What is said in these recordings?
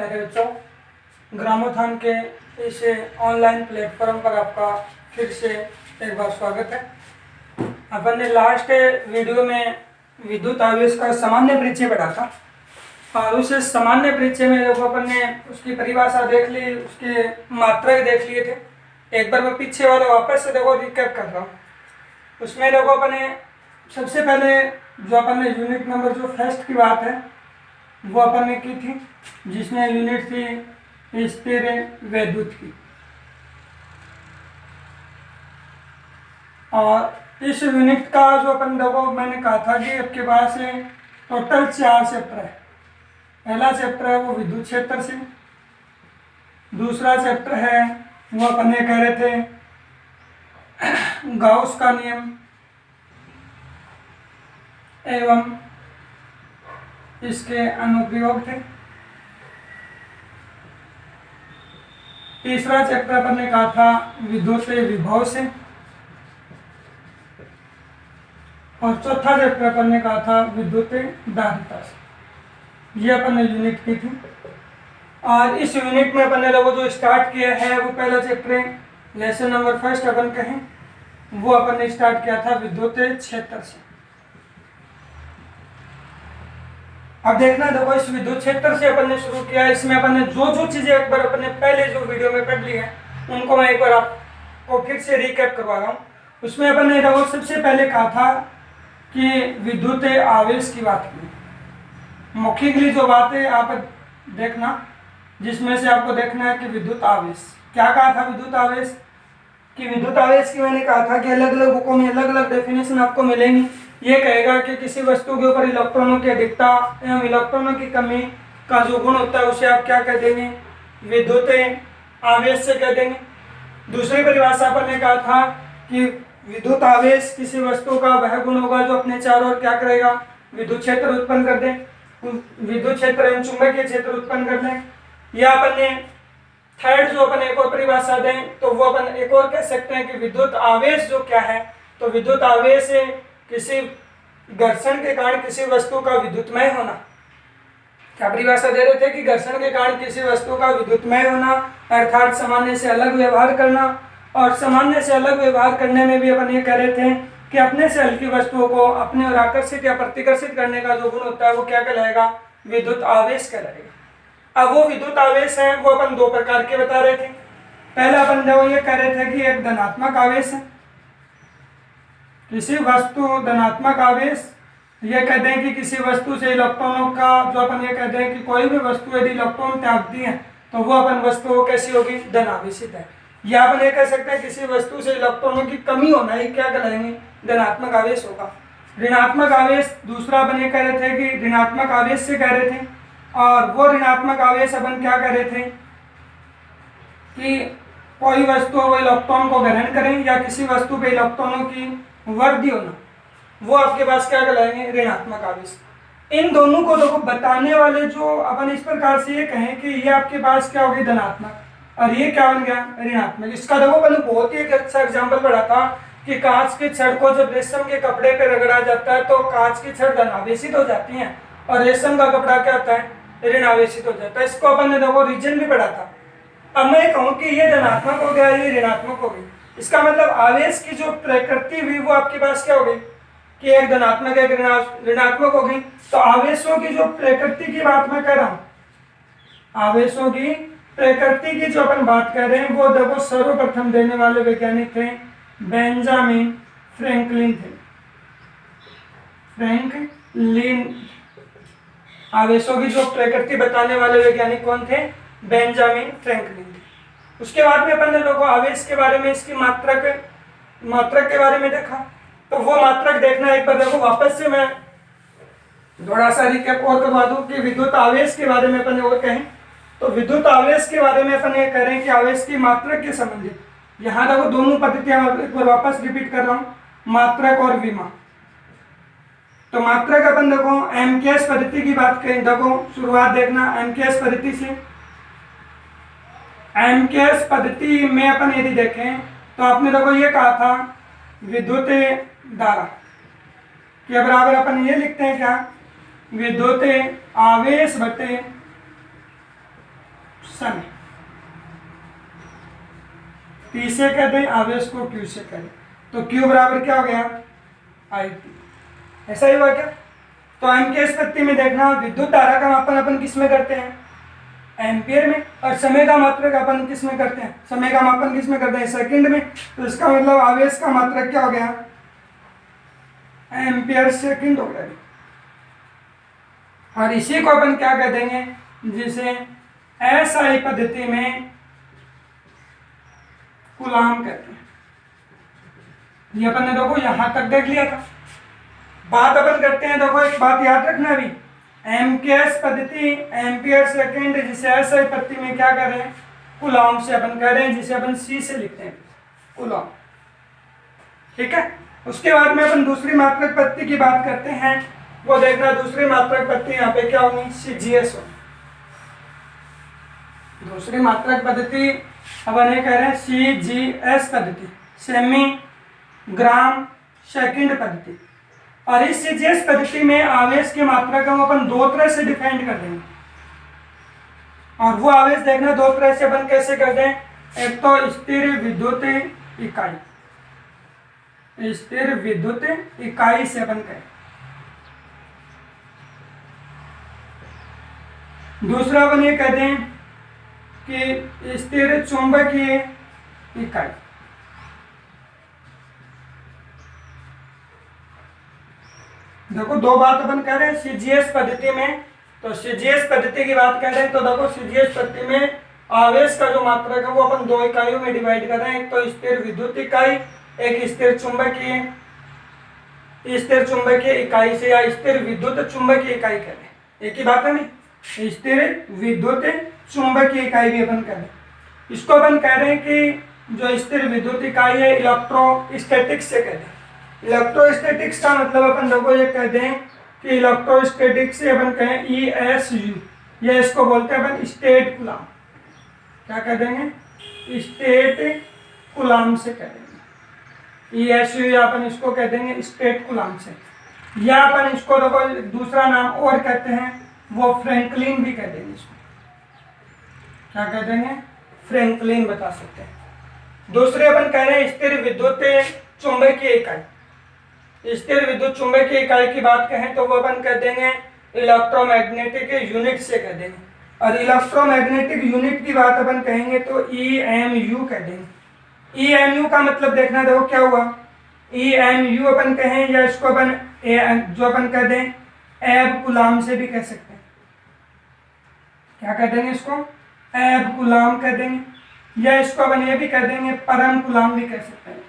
प्यारे बच्चों, ग्रामोत्थान के इस ऑनलाइन प्लेटफॉर्म पर आपका फिर से एक बार स्वागत है। अपन ने लास्ट वीडियो में विद्युत आवेश का सामान्य परिचय पढ़ा था और उस सामान्य परिचय में देखो अपन ने उसकी परिभाषा देख ली, उसके मात्रक देख लिए थे। एक बार मैं पीछे वाला वापस से देखो रिकैप कर रहा हूँ। उसमें देखो अपन ने सबसे पहले जो अपन ने यूनिट नंबर जो फर्स्ट की बात है वो अपन ने की थी, जिसमें यूनिट थी स्थिर वैद्युत की। और इस यूनिट का जो अपन देखो मैंने कहा था कि आपके पास टोटल 4 चैप्टर है। पहला चैप्टर है वो विद्युत क्षेत्र से, दूसरा चैप्टर है वो अपन ने कह रहे थे गाउस का नियम एवं इसके अनुप्रयोग थे। तीसरा चैप्टर अपन ने कहा था विद्युत विभव से, और चौथा चैप्टर अपन ने कहा था विद्युत धारिता से। ये अपन ने यूनिट की थी। और इस यूनिट में अपन ने लोगों जो स्टार्ट किया है वो पहला चैप्टर लेसन नंबर फर्स्ट अपन कहें वो अपन ने स्टार्ट किया था विद्युत क्षेत्र से। अब देखना देखो इस विद्युत क्षेत्र से अपन ने शुरू किया। इसमें अपन ने जो चीजें एक बार अपन ने पहले जो वीडियो में पढ़ ली है उनको मैं एक बार आपको फिर से रिकैप करवा रहा हूँ। उसमें अपन ने देखो सबसे पहले कहा था कि विद्युत आवेश की बात की। मौखिकली जो बात है आप देखना, जिसमें से आपको देखना है कि विद्युत आवेश क्या कहा था। विद्युत आवेश की मैंने कहा था कि अलग अलग बुकों में अलग अलग डेफिनेशन आपको मिलेंगी। ये कहेगा कि किसी वस्तु के ऊपर इलेक्ट्रॉनों की अधिकता एवं इलेक्ट्रॉनों की कमी का जो गुण होता है उसे आप क्या कह देंगे, विद्युत आवेश से कह देंगे। दूसरी परिभाषा अपन ने कहा था कि विद्युत आवेश किसी वस्तु का वह गुण होगा जो अपने चारों ओर क्या करेगा, विद्युत क्षेत्र उत्पन्न कर दे, विद्युत क्षेत्र एवं चुंबकीय क्षेत्र उत्पन्न कर दे। या अपन ने थर्ड जो अपन एक और परिभाषा दें तो वो अपन एक और कह सकते हैं कि विद्युत आवेश जो क्या है, तो विद्युत आवेश किसी घर्षण के कारण किसी वस्तु का विद्युतमय होना। क्या परिभाषा दे रहे थे कि घर्षण के कारण किसी वस्तु का विद्युतमय होना, अर्थात सामान्य से अलग व्यवहार करना। और सामान्य से अलग व्यवहार करने में भी अपन ये कह रहे थे कि अपने से हल्की वस्तुओं को अपने और आकर्षित या प्रतिकर्षित करने का जो गुण होता है वो क्या कहलाएगा, विद्युत आवेश कहलाएगा। अब वो विद्युत आवेश है वो अपन 2 प्रकार के बता रहे थे। पहला अपन जो ये कह रहे थे कि एक धनात्मक आवेश है, किसी वस्तु धनात्मक आवेश। ये कहते हैं कि किसी वस्तु से इलेक्ट्रॉनों का जो अपन ये कहते हैं कि कोई भी वस्तु यदि इलेक्ट्रॉन त्यागती है तो वो अपन वस्तु कैसी होगी, धन आवेशित है। या अपन ये कह सकते हैं किसी वस्तु से इलेक्ट्रॉनों की कमी होना ही क्या कहलाएंगे, धनात्मक आवेश होगा। ऋणात्मक आवेश दूसरा अपन ये कह रहे थे कि ऋणात्मक आवेश से कह रहे थे। और वो ऋणात्मक आवेश अपन क्या कह रहे थे कि कोई वस्तु वो इलेक्ट्रॉन को ग्रहण करें या किसी वस्तु पे इलेक्ट्रॉनों की वृद्धि होना, वो आपके पास क्या कहलाएंगे, ऋणात्मक आवेश। इन दोनों को देखो बताने वाले जो अपन इस प्रकार से ये कहें कि ये आपके पास क्या होगी, धनात्मक, और ये क्या बन गया, ऋणात्मक। इसका देखो मैंने बहुत ही एक अच्छा एग्जाम्पल पढ़ा था कि कांच की छड़ को जब रेशम के कपड़े पे रगड़ा जाता है तो कांच की छड़ धनावेशित हो जाती है और रेशम का कपड़ा क्या होता है, ऋणावेशित हो जाता है। इसको अपन ने देखो रीजन भी पढ़ा था। अब मैं कहूँ कि ये धनात्मक हो गया, ये ऋणात्मक हो गई, इसका मतलब आवेश की जो प्रकृति हुई वो आपके पास क्या हो गई कि एक धनात्मक एक ऋणात्मक हो गई। तो आवेशों की जो प्रकृति की बात मैं कर रहा हूं, आवेशों की प्रकृति की जो अपन बात कर रहे हैं वो देखो सर्वप्रथम देने वाले वैज्ञानिक थे बेंजामिन फ्रैंकलिन थे। फ्रैंकलिन आवेशों की जो प्रकृति बताने वाले वैज्ञानिक कौन थे, बेंजामिन फ्रैंकलिन थे। उसके बाद में अपन ने लोगों आवेश के बारे में इसकी मात्रक के बारे में देखा। तो वो मात्रक देखना एक बार देखो वापस से मैं थोड़ा सा रिकैप और करवा दूं कि विद्युत आवेश के बारे में अपन और कहें तो विद्युत आवेश के बारे में अपन ये कह रहे हैं कि आवेश की मात्रक के संबंधित यहाँ देखो दोनों पद्धतियां एक बार वापस रिपीट कर रहा हूँ, मात्रक और विमा। तो मात्रक अपन देखो एमकेएस पद्धति की बात करें, देखो शुरुआत देखना एमकेएस पद्धति से। एमकेएस पद्धति में अपन यदि देखें तो आपने देखो ये कहा था विद्युत धारा के बराबर अपन ये लिखते हैं क्या, विद्युत आवेश बटे समय, P से कह दें, आवेश को Q से कह दें, तो Q बराबर क्या हो गया, IT। ऐसा ही हुआ क्या? तो एम के स्थिति में देखना, विद्युत धारा का मापन अपन किस में करते हैं, एम्पियर में, और समय का मात्रक अपन किस में करते हैं, समय का मापन किस में करते हैं, सेकंड में। तो इसका मतलब आवेश का मात्रक क्या हो गया, एम्पियर सेकंड हो गया। और इसी को अपन क्या कह देंगे, जिसे एसआई पद्धति में कूलाम कहते हैं। ये अपन ने देखो यहां तक देख लिया था। बात अपन करते हैं, देखो एक बात याद रखना अभी, एमकेएस पद्धति एम्पियर सेकंड, जिसे एसआई पद्धति में क्या कर रहे हैं, कूलाम से अपन कह रहे हैं, जिसे अपन सी से लिखते हैं, कूलाम। ठीक है। उसके बाद में अपन दूसरी मात्रक पद्धति की बात करते हैं, वो देखना दूसरी मात्रक पद्धति यहाँ पे क्या होगी, सीजीएस होगी। दूसरी मात्रक पद्धति अपन ये कह रहे हैं सीजीएस पद्धति, सेमी ग्राम सेकंड पद्धति। और इस सीजीएस पद्धति में आवेश की मात्रा को अपन दो तरह से डिफाइन कर देंगे, और वो आवेश देखना दो तरह से अपन कैसे कर दें, एक तो स्थिर विद्युत इकाई, स्थिर विद्युत इकाई से अपन कहें, दूसरा अपन ये कह दें कि स्थिर चुंबकीय इकाई। देखो दो बात अपन कह रहे हैं सीजीएस पद्धति में, तो सीजीएस पद्धति की बात कर रहे हैं, तो देखो सीजीएस पद्धति में आवेश का जो मात्रक है वो अपन दो इकाइयों में डिवाइड कर रहे हैं, एक तो स्थिर विद्युत इकाई, एक स्थिर चुंबकीय इकाई से, या स्थिर विद्युत चुंबकीय इकाई कह रहे हैं, एक ही बात है नहीं, स्थिर विद्युत चुंबकीय इकाई भी अपन कह रहे हैं। इसको अपन कह रहे हैं कि जो स्थिर विद्युत इकाई है इलेक्ट्रोस्टैटिक्स से कहते हैं। इलेक्ट्रोस्टैटिक्स का मतलब अपन देखो ये कह दें कि इलेक्ट्रोस्टैटिक्स से अपन कहें ESU, ये इसको बोलते हैं अपन स्टेट कूलाम। क्या कह देंगे, स्टेट कूलाम से कह देंगे, ESU, या अपन इसको कह देंगे स्टेट कूलाम से, या अपन इसको देखो दूसरा नाम और कहते हैं, वो फ्रैंकलिन भी कह देंगे इसको। क्या कह देंगे, फ्रैंकलिन बता सकते हैं। दूसरे अपन कह रहे हैं स्थिर विद्युत चुंबकीय इकाई। स्थिर विद्युत चुंबकीय इकाई की बात कहें तो वो अपन कह देंगे इलेक्ट्रोमैग्नेटिक यूनिट से कह देंगे, और इलेक्ट्रोमैग्नेटिक यूनिट की बात अपन कहेंगे तो EMU कह देंगे। EMU का मतलब देखना देखो क्या हुआ, EMU अपन कहें, या इसको अपन जो अपन कह दें एब कूलाम से भी कह सकते हैं। क्या कह देंगे इसको, एब कूलाम कह देंगे, या इसको अपन ये भी कह देंगे परम कूलाम भी कह सकते हैं,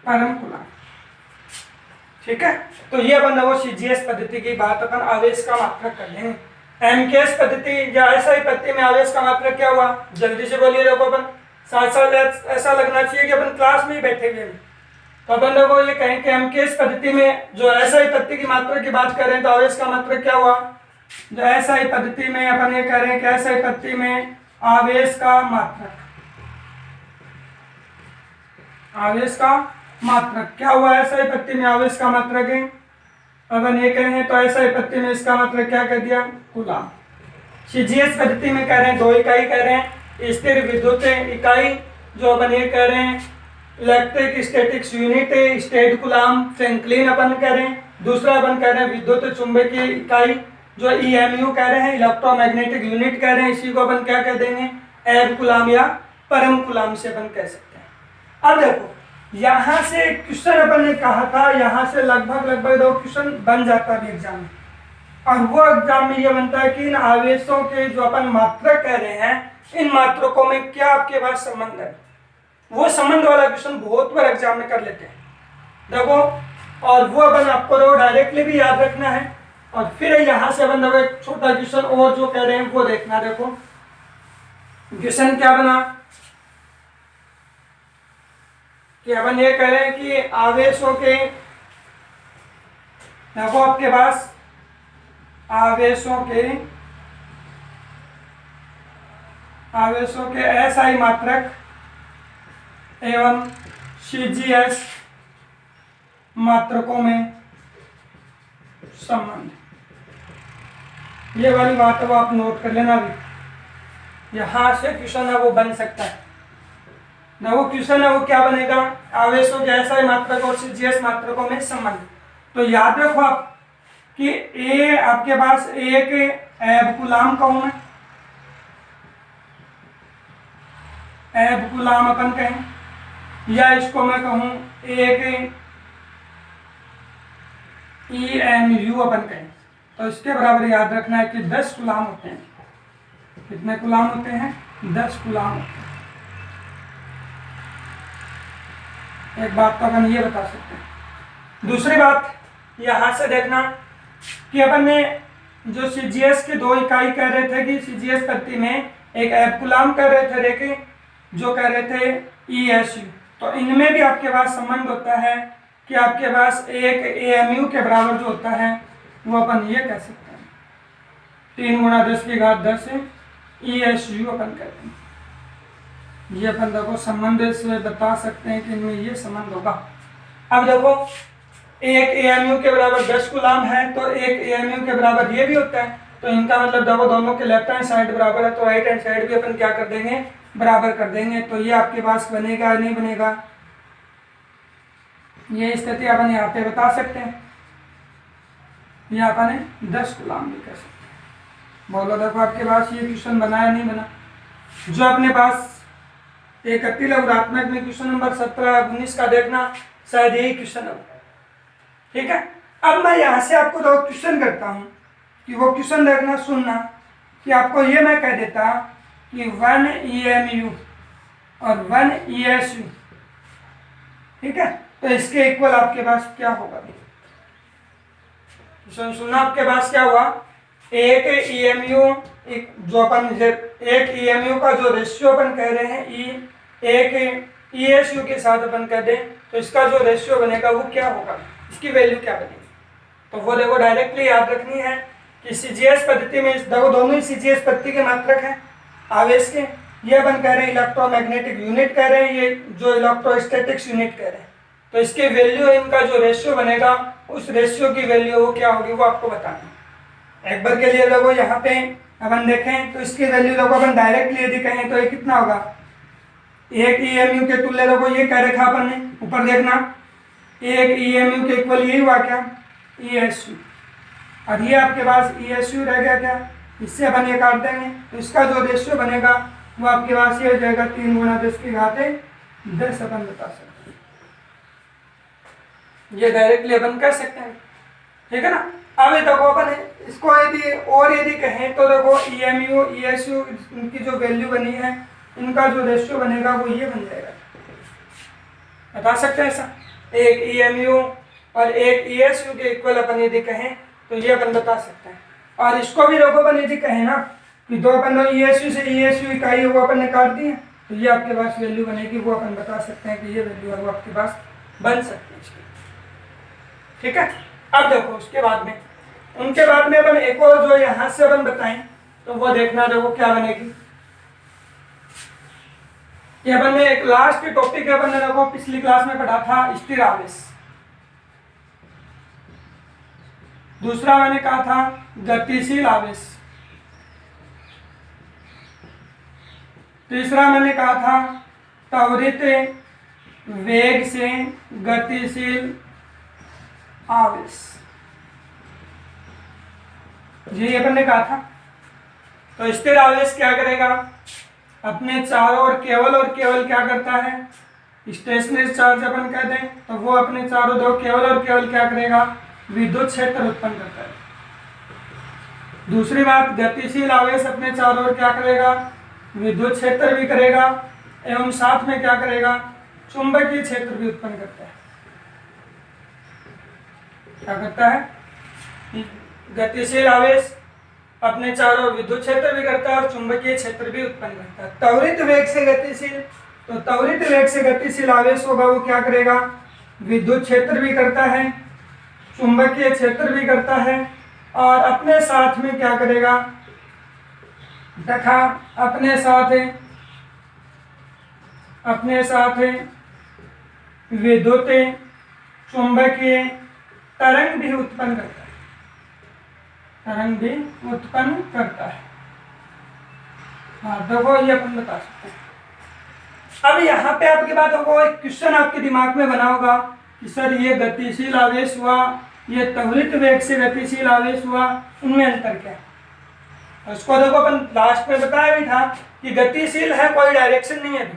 परम कूलाम। ठीक है। तो ये अपन वो सीजीएस पद्धति की बात अपन आवेश का मात्रक कर लेंगे। एमकेएस पद्धति या एसआई पद्धति में आवेश का मात्रक क्या हुआ, जल्दी से बोलिए। देखो अपन साथ साथ ऐसा लगना चाहिए कि अपन क्लास में ही बैठे हुए हैं। तो अपन लोगों ये कहें कि एमकेएस पद्धति में जो एसआई पद्धति की मात्रा की बात करें तो आवेश का मात्रक क्या हुआ, जो एसआई पद्धति में अपन ये कह रहे हैं कि एसआई पद्धति में आवेश का मात्रक क्या हुआ, एसआई पद्धति में आवेश का मात्रक है, अपन ये कह रहे हैं तो एसआई पद्धति में इसका मात्रक क्या कह दिया, कूलाम। सीजीएस पद्धति में कह रहे हैं दो इकाई कह रहे हैं, स्थिर विद्युत इकाई जो अपन ये कह रहे हैं electric statics unit stat coulomb Franklin अपन कह रहे हैं, दूसरा अपन कह रहे हैं विद्युत चुंबकीय इकाई जो EMU कह रहे हैं इलेक्ट्रोमैग्नेटिक यूनिट कह रहे हैं, इसी को अपन क्या कह देंगे, एब कूलाम या परम कूलाम से अपन कह सकते हैं। अब देखो यहाँ से क्वेश्चन अपन ने कहा था, यहाँ से लगभग दो क्वेश्चन बन जाता है एग्जाम में, और वो एग्जाम में ये बनता है कि इन आवेशों के जो अपन मात्रक कह रहे हैं, इन मात्रकों में क्या आपके पास संबंध है। वो संबंध वाला क्वेश्चन बहुत बार एग्जाम में कर लेते हैं देखो, और वो अपन आपको देखो डायरेक्टली भी याद रखना है, और फिर यहाँ से अपन देखो एक छोटा क्वेश्चन और जो कह रहे हैं वो देखना। देखो क्वेश्चन क्या बना कि अपन ये कह रहे हैं कि आवेशों के, देखो आपके पास आवेशों के एसआई मात्रक एवं सीजीएस मात्रकों में संबंध, ये वाली बात है वो आप नोट कर लेना भी। यहाँ से क्वेश्चन है वो बन सकता है ना। वो क्वेश्चन है वो क्या बनेगा, आवेशों के ऐसा मात्रक और सीजीएस मात्रकों में संबंध। तो याद रखो आप कि ए आपके पास एक एब गुलाम कौन है, एब गुलाम अपन कहें, या इसको मैं कहूं एक EMU अपन कहें। तो इसके बराबर याद रखना है कि 10 गुलाम होते हैं। कितने गुलाम होते हैं, 10 गुलाम होते हैं। एक बात तो अपन ये बता सकते हैं। दूसरी बात यहां से देखना कि अपन ने जो सीजीएस के 2 इकाई कह रहे थे कि सीजीएस पत्ती में एक एब गुलाम कह रहे थे, देखे जो कह रहे थे ESU। तो इनमें भी आपके पास संबंध होता है कि आपके पास एक AMU के बराबर जो होता है वो अपन ये कह सकते हैं 3 गुणा 10 की घात 10 ESU अपन कहते हैं। ये अपन देखो संबंध से बता सकते हैं कि इनमें ये संबंध होगा। अब देखो एक AMU के बराबर 10 गुलाम है तो एक AMU के बराबर ये भी होता है। तो इनका मतलब देखो दोनों के लेफ्ट हैंड साइड बराबर है तो राइट हैंड साइड भी अपन क्या कर देंगे, बराबर कर देंगे। तो ये आपके पास बनेगा नहीं बनेगा, ये स्थिति अपन यहाँ पे बता सकते हैं। ये अपन 10 गुलाम भी कर सकते हैं। बोलो देखो आपके पास ये क्वेश्चन बना या नहीं बना। जो अपने पास एक अति लघुरात्मक में क्वेश्चन नंबर 17-19 का देखना शायद यही क्वेश्चन है, ठीक है। अब मैं यहाँ से आपको दो क्वेश्चन करता हूँ कि वो क्वेश्चन देखना सुनना कि आपको ये मैं कह देता कि 1 EMU और 1 ESU, ठीक है। तो इसके इक्वल आपके पास क्या होगा, क्वेश्चन सुनना। आपके पास क्या हुआ, एक EMU जो अपन एक EMU का जो रेशियो अपन कह रहे हैं एक ESU के साथ अपन कह दें तो इसका जो रेशियो बनेगा वो क्या होगा, इसकी वैल्यू क्या बनेगी। तो वो देखो डायरेक्टली याद रखनी है कि सीजीएस पद्धति में देखो दोनों ही सीजीएस पद्धति के मात्रक हैं आवेश के। ये अपन कह रहे हैं इलेक्ट्रोमैग्नेटिक यूनिट कह रहे हैं, ये जो इलेक्ट्रोस्टैटिक्स यूनिट कह रहे हैं। तो इसके वैल्यू इनका जो रेशियो बनेगा उस रेशियो की वैल्यू वो क्या होगी वो आपको बताना है। एक बार के लिए देखो यहाँ पे अपन देखें तो इसकी वैल्यू देखो अपन डायरेक्टली यदि कहें तो ये कितना होगा, एक EMU के तुल्य देखो ये कह रखा अपन ने, ऊपर देखना एक EMU के इक्वल यही हुआ क्या ESU, और ये आपके पास ESU रह गया क्या, इससे अपन ये काट देंगे तो इसका जो रेशियो बनेगा वो आपके पास ये हो जाएगा 3 गुणा 10 की घात 10 अपन बता सकते हैं। ये डायरेक्टली अपन कर सकते हैं, ठीक है ना। अब ये देखो अपन इसको यदि कहें तो देखो EMU ESU इनकी जो वैल्यू बनी है इनका जो रेशियो बनेगा वो ये बन जाएगा, बता सकते हैं ऐसा। एक EMU और एक ESU के इक्वल अपन यदि कहें तो ये अपन बता सकते हैं। और इसको भी देखो अपन यदि कहें ना कि दो अपन ESU से ESU इकाई है वो अपन ने काट दी है तो ये आपके पास वैल्यू बनेगी, वो अपन बता सकते हैं कि ये वैल्यू है वो आपके पास बन सकती है इसकी, ठीक है। अब देखो उसके बाद में उनके बाद में अपन एक और जो यहाँ से अपन बताएं तो वो देखना देखो क्या बनेगी। ये अपन ने एक लास्ट टॉपिक है अपन ने देखो पिछली क्लास में पढ़ा था स्थिर आवेश, दूसरा मैंने कहा था गतिशील आवेश, तीसरा मैंने कहा था त्वरित वेग से गतिशील आवेश, ये अपन ने कहा था। तो स्थिर आवेश क्या करेगा, अपने चारों ओर केवल क्या करता है, स्टेशनरी चार्ज अपन कहते हैं तो वो अपने चारों ओर केवल क्या करेगा, विद्युत क्षेत्र उत्पन्न करता है। दूसरी बात गतिशील आवेश अपने चारों ओर क्या करेगा, विद्युत क्षेत्र भी करेगा एवं साथ में क्या करेगा, चुंबकीय क्षेत्र भी उत्पन्न करता है। क्या करता है, गतिशील आवेश अपने चारों विद्युत क्षेत्र भी करता है और चुंबकीय क्षेत्र भी उत्पन्न करता है। त्वरित वेग से गतिशील, तो त्वरित वेग से गतिशील आवेश होगा वो क्या करेगा, विद्युत क्षेत्र भी करता है, चुंबकीय क्षेत्र भी करता है और अपने साथ में क्या करेगा, तथा अपने साथ विद्युत चुंबकीय तरंग भी उत्पन्न करता है, हाँ देखो ये अपन बता सकते हैं। अब यहाँ पे आपकी बात होगा, एक क्वेश्चन आपके दिमाग में बना होगा कि सर ये गतिशील आवेश हुआ, ये त्वरित वेग से गतिशील आवेश हुआ, उनमें अंतर क्या है। उसको देखो अपन लास्ट में बताया भी था कि गतिशील है, कोई डायरेक्शन नहीं है,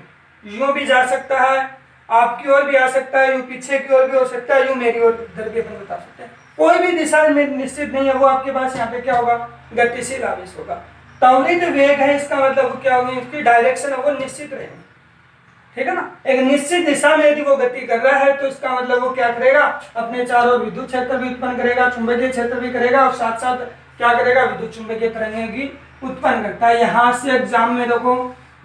यूं भी जा सकता है, आपकी ओर भी आ सकता है, यूं पीछे की ओर भी हो सकता है, यूं मेरी ओर इधर भी अपन बता सकते हैं, कोई भी दिशा में निश्चित नहीं है, वो आपके पास यहाँ पे क्या होगा, गतिशील आवेश होगा। त्वरित वेग है, इसका मतलब क्या होगी, उसकी डायरेक्शन है वो निश्चित रहेगी, ठीक है ना। एक निश्चित दिशा में यदि वो गति कर रहा है तो इसका मतलब वो क्या करेगा, अपने चारों ओर विद्युत क्षेत्र भी उत्पन्न करेगा, चुंबकीय क्षेत्र भी करेगा, और साथ साथ क्या करेगा, विद्युत चुंबकीय तरंगें भी उत्पन्न करता है। यहाँ से एग्जाम में देखो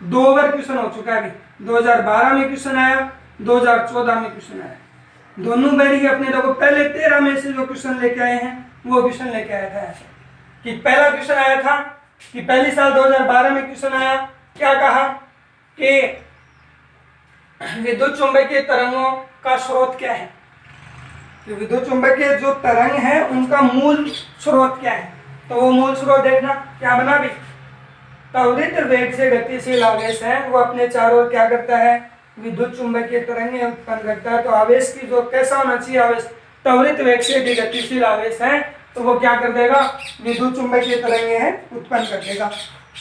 2 बार क्वेश्चन हो चुका है, 2012 में क्वेश्चन आया, 2014 में क्वेश्चन आया, दोनों बार ही अपने देखो पहले 13 में से जो क्वेश्चन लेके आए हैं वो क्वेश्चन लेके आया था ऐसे कि पहला क्वेश्चन आया था कि पहली साल 2012 में क्वेश्चन आया, क्या कहा कि विद्युत चुंबकीय तरंगों का स्रोत क्या है, कि विद्युत चुंबकीय जो तरंग है उनका मूल स्रोत क्या है। तो वो मूल स्रोत देखना क्या बना भी, त्वरित वेग से गतिशील आवेश है, वो अपने चारों ओर क्या करता है, विद्युत चुंबकीय तरंगें उत्पन्न करता है। तो आवेश की जो कैसा होना चाहिए, आवेश त्वरित वेग से भी गतिशील आवेश है तो वो क्या कर देगा, विद्युत चुंबकीय तरंगें हैं उत्पन्न कर देगा।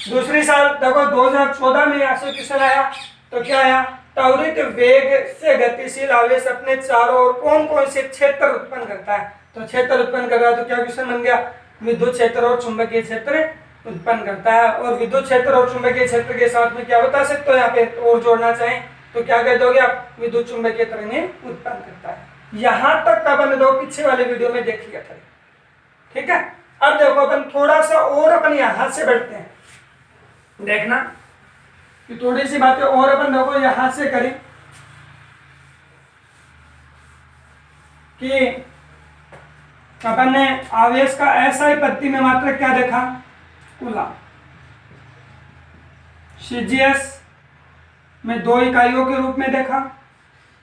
दूसरी साल देखो 2014 में यहाँ से क्वेश्चन आया, तो क्या आया, त्वरित वेग से गतिशील आवेश अपने चारों ओर कौन कौन से क्षेत्र उत्पन्न करता है। तो क्षेत्र उत्पन्न कर रहा है तो क्या क्वेश्चन बन गया, विद्युत क्षेत्र और चुंबकीय क्षेत्र उत्पन्न करता है। और विद्युत क्षेत्र और चुंबकीय क्षेत्र के साथ में क्या बता सकते हो, यहाँ पे और जोड़ना चाहें तो क्या कह दोगे आप, विद्युत चुंबकीय तरंगें उत्पन्न करता है। यहां तक अपन दो पीछे वाले वीडियो में देख लिया था, ठीक है। अब देखो अपन थोड़ा सा और अपन यहां से बढ़ते हैं, देखना कि थोड़ी सी बातें और अपन देखो यहां से करें कि अपन ने आवेश का ऐसा पद्धति में मात्रक क्या देखा, कूलम। सीजीएस में 2 इकाइयों के रूप में देखा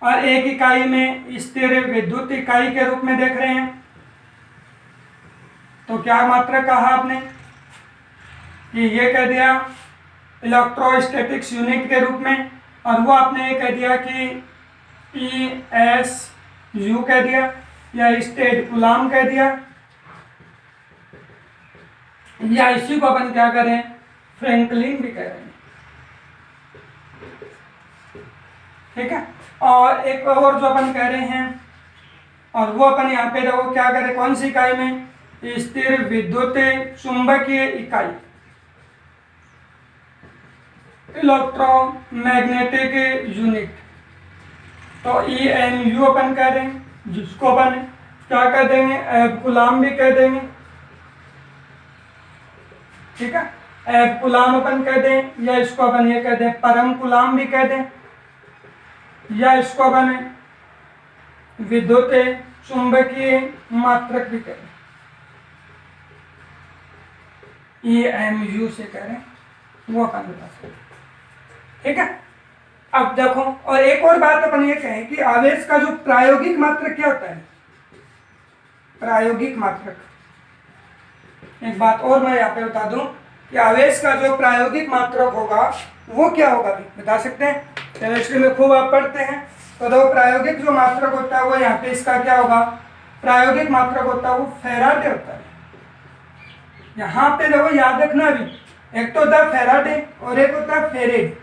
और 1 इकाई में स्थिर विद्युत इकाई के रूप में देख रहे हैं। तो क्या मात्रक कहा आपने कि ये कह दिया इलेक्ट्रोस्टैटिक्स यूनिट के रूप में, और वो आपने ये कह दिया कि ESU कह दिया या स्टेट कूलम कह दिया, या इसी को अपन क्या करें, फ्रैंकलिन भी कह रहे हैं, ठीक है। और एक और जो अपन कह रहे हैं, और वो अपन यहाँ पे देखो क्या करें, कौन सी इकाई में, स्थिर विद्युत चुंबकीय इकाई, इलेक्ट्रोमैग्नेटिक यूनिट। तो EMU अपन कह रहे हैं, जिसको अपन क्या कह देंगे, एब कूलम भी कह देंगे, ठीक है। एब कूलम अपन कह दें, या इसको अपन ये कह दें परम कूलम भी कह दें, या इसको अपन विद्युत चुंबकीय मात्रक भी कह दें, EMU से कह रहे हैं, वो अपन बता सकते, ठीक है। अब देखो और एक और बात अपन ये कहें कि आवेश का जो प्रायोगिक मात्रक क्या होता है, प्रायोगिक मात्रक, एक बात और मैं यहाँ पे बता दूं कि आवेश का जो प्रायोगिक मात्रक होगा वो क्या होगा, भी बता सकते हैं, केमिस्ट्री में खूब आप पढ़ते हैं। तो देखो प्रायोगिक जो मात्रक होता है वो यहाँ पे इसका क्या होगा, प्रायोगिक मात्रक होता है वो फैराडे होता है। यहाँ पे देखो याद रखना भी, एक तो होता है फैराडे और एक होता है फेरेड।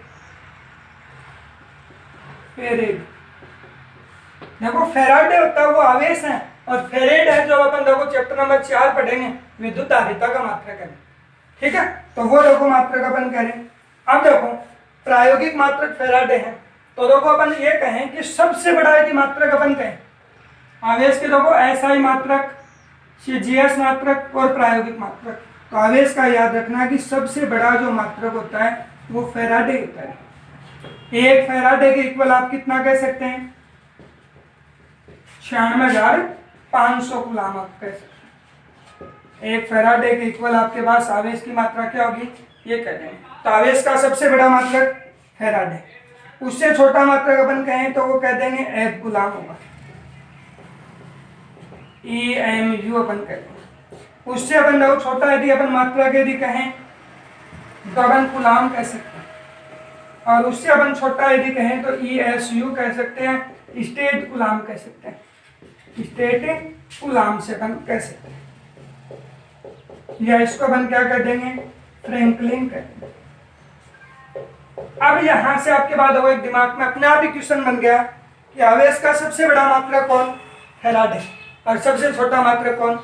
फेरेड देखो फैराडे होता है वो आवेश है, और फेरेड है जो अपन देखो चैप्टर नंबर 4 पढ़ेंगे, विद्युत धारिता का मात्रक है, ठीक है। तो वो देखो मात्रक अपन करें। अब देखो प्रायोगिक मात्रक फैराडे है, तो देखो अपन ये कहें कि सबसे बड़ा यदि मात्रक अपन कहें आवेश के, देखो SI मात्रक, CGS मात्रक और प्रायोगिक मात्रक। तो आवेश का याद रखना कि सबसे बड़ा जो मात्रक होता है वो फैराडे होता है। एक फैराडे के इक्वल आप कितना कह सकते हैं, 96,500 कूलम आप कह सकते हैं। एक फैराडे के इक्वल आपके पास आवेश की मात्रा क्या होगी, ये कह देंगे। तो आवेश का सबसे बड़ा मात्रक फैराडे, उससे छोटा मात्रक अपन कहें तो वो कह देंगे एब कूलम होगा, EMU अपन कह देंगे। उससे अपन देखो छोटा यदि अपन मात्रा के यदि कहें तो अपन कूलाम कह सकते हैं। और उससे अपन छोटा यदि कहें तो ESU कह सकते हैं, स्टेट कूलाम कह सकते हैं, स्टेट कूलाम से अपन कह सकते हैं, या इसको अपन क्या कर देंगे, फ्रैंकलिन कर देंगे। अब यहां से आपके बाद वो एक दिमाग में अपने आप ही क्वेश्चन बन गया कि आवेश का सबसे बड़ा मात्रक कौन, फैराडे, और सबसे छोटा मात्रक कौन,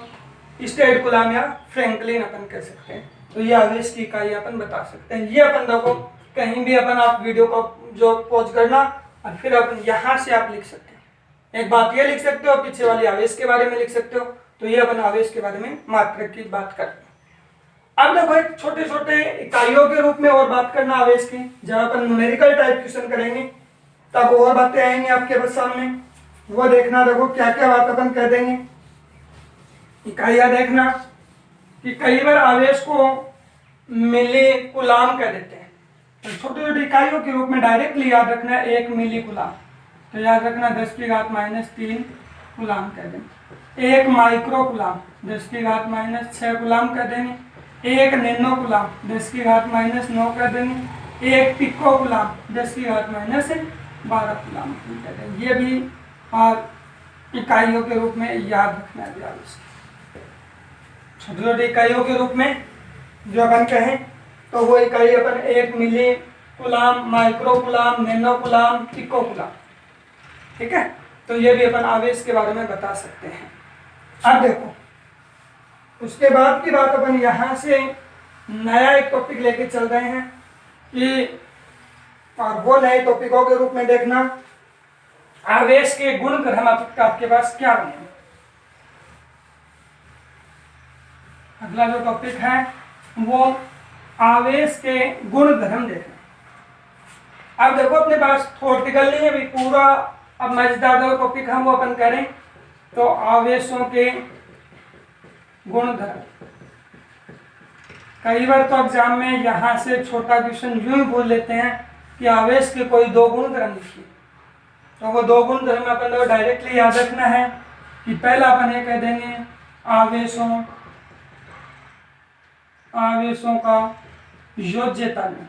स्टेट कूलाम या फ्रैंकलिन अपन कह सकते हैं। तो ये आवेश की इकाई अपन बता सकते हैं। ये अपन देखो कहीं भी अपन आप वीडियो को जो पॉज करना और फिर अपन यहाँ से आप लिख सकते हैं। एक बात ये लिख सकते हो, पीछे वाली आवेश के बारे में लिख सकते हो। तो ये अपन आवेश के बारे में मात्रक की बात करते हैं। अब देखो एक छोटे छोटे इकाइयों के रूप में और बात करना आवेश की, जब अपन न्यूमेरिकल टाइप क्वेश्चन करेंगे तब और बातें आएंगी आपके बस सामने, वो देखना। देखो क्या क्या बात अपन कह देंगे। इकाइयां देखना कि कई बार आवेश को मिली कूलाम कह देते हैं, तो छोटी छोटी इकाइयों के रूप में डायरेक्टली याद रखना है 1 मिली कूलाम, तो याद रखना 10⁻³ कूलाम कह देंगे। 1 माइक्रो कूलाम 10⁻⁻6 कूलाम कह देंगे। 1 नैनो कूलाम 10⁻⁻9 कह देंगे। 1 पिको कूलाम 10⁻⁻12 कूलाम कह देंगे। ये भी इकाइयों के रूप में याद रखना है। छोटी छोटी इकाइयों के रूप में जो अपन कहें तो वो इकाई अपन 1 milli coulomb, micro coulomb, nano coulomb, pico coulomb, ठीक है। तो ये भी अपन आवेश के बारे में बता सकते हैं। अब देखो उसके बाद की बात अपन यहाँ से नया एक टॉपिक लेके चल रहे हैं कि, और वो नए टॉपिकों के रूप में देखना आवेश के गुण ग्रह आपके पास क्या बने। अगला जो टॉपिक है वो आवेश के गुण धर्म देखना। अब देखो अपने पास थ्योरेटिकल नहीं है अभी पूरा, अब मजेदार जो टॉपिक हम वो अपन करें तो आवेशों के गुण धर्म। कई बार तो एग्जाम में यहाँ से छोटा क्वेश्चन यूं ही बोल लेते हैं कि आवेश के कोई 2 गुण धर्म लिखिए, तो वो 2 गुण धर्म अपन को डायरेक्टली याद रखना है कि पहला अपन ये कह देंगे आवेशों का योज्यता नियम,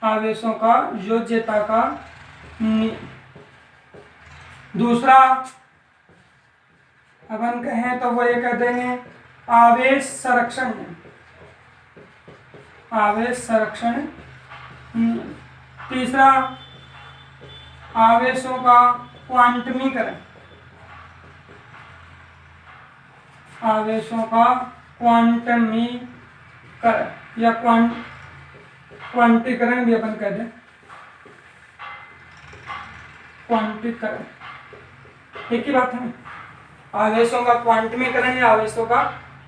आवेशों का योज्यता का नियम। दूसरा अपन कहें तो वो ये कह देंगे आवेश संरक्षण नियम, आवेश संरक्षण नियम। तीसरा आवेशों का क्वांटमीकरण, आवेशों का क्वांटमीकरण या क्वांटीकरण भी अपन कह दें, क्वांटीकरण एक ही बात है। आवेशों का क्वांटमीकरण या आवेशों का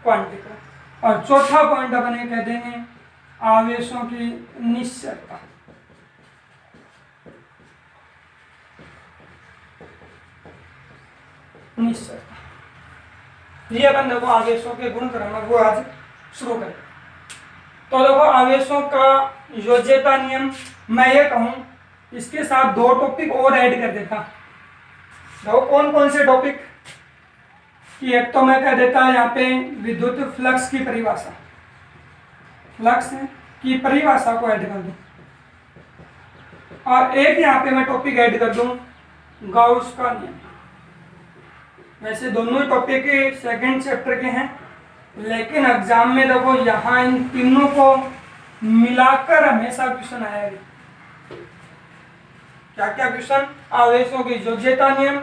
क्वांटीकरण। और चौथा पॉइंट अपन ये कह देंगे आवेशों की निश्चलता, निश्चलता। ये अपन देखो आवेशों के गुण क्रम वो आज शुरू करें। तो देखो आवेशों का योज्यता नियम, मैं ये कहूं इसके साथ 2 टॉपिक और ऐड कर देता। देखो कौन कौन से टॉपिक कि एक तो मैं कह देता यहाँ पे विद्युत फ्लक्स की परिभाषा, फ्लक्स की परिभाषा को ऐड कर दूं, और एक यहाँ पे मैं टॉपिक ऐड कर दूं गाउस का नियम। वैसे दोनों ही टॉपिक सेकंड चैप्टर के हैं, लेकिन एग्जाम में देखो यहाँ इन तीनों को मिलाकर हमेशा क्वेश्चन आएगा। क्या क्या क्वेश्चन, आवेशों की योज्यता नियम,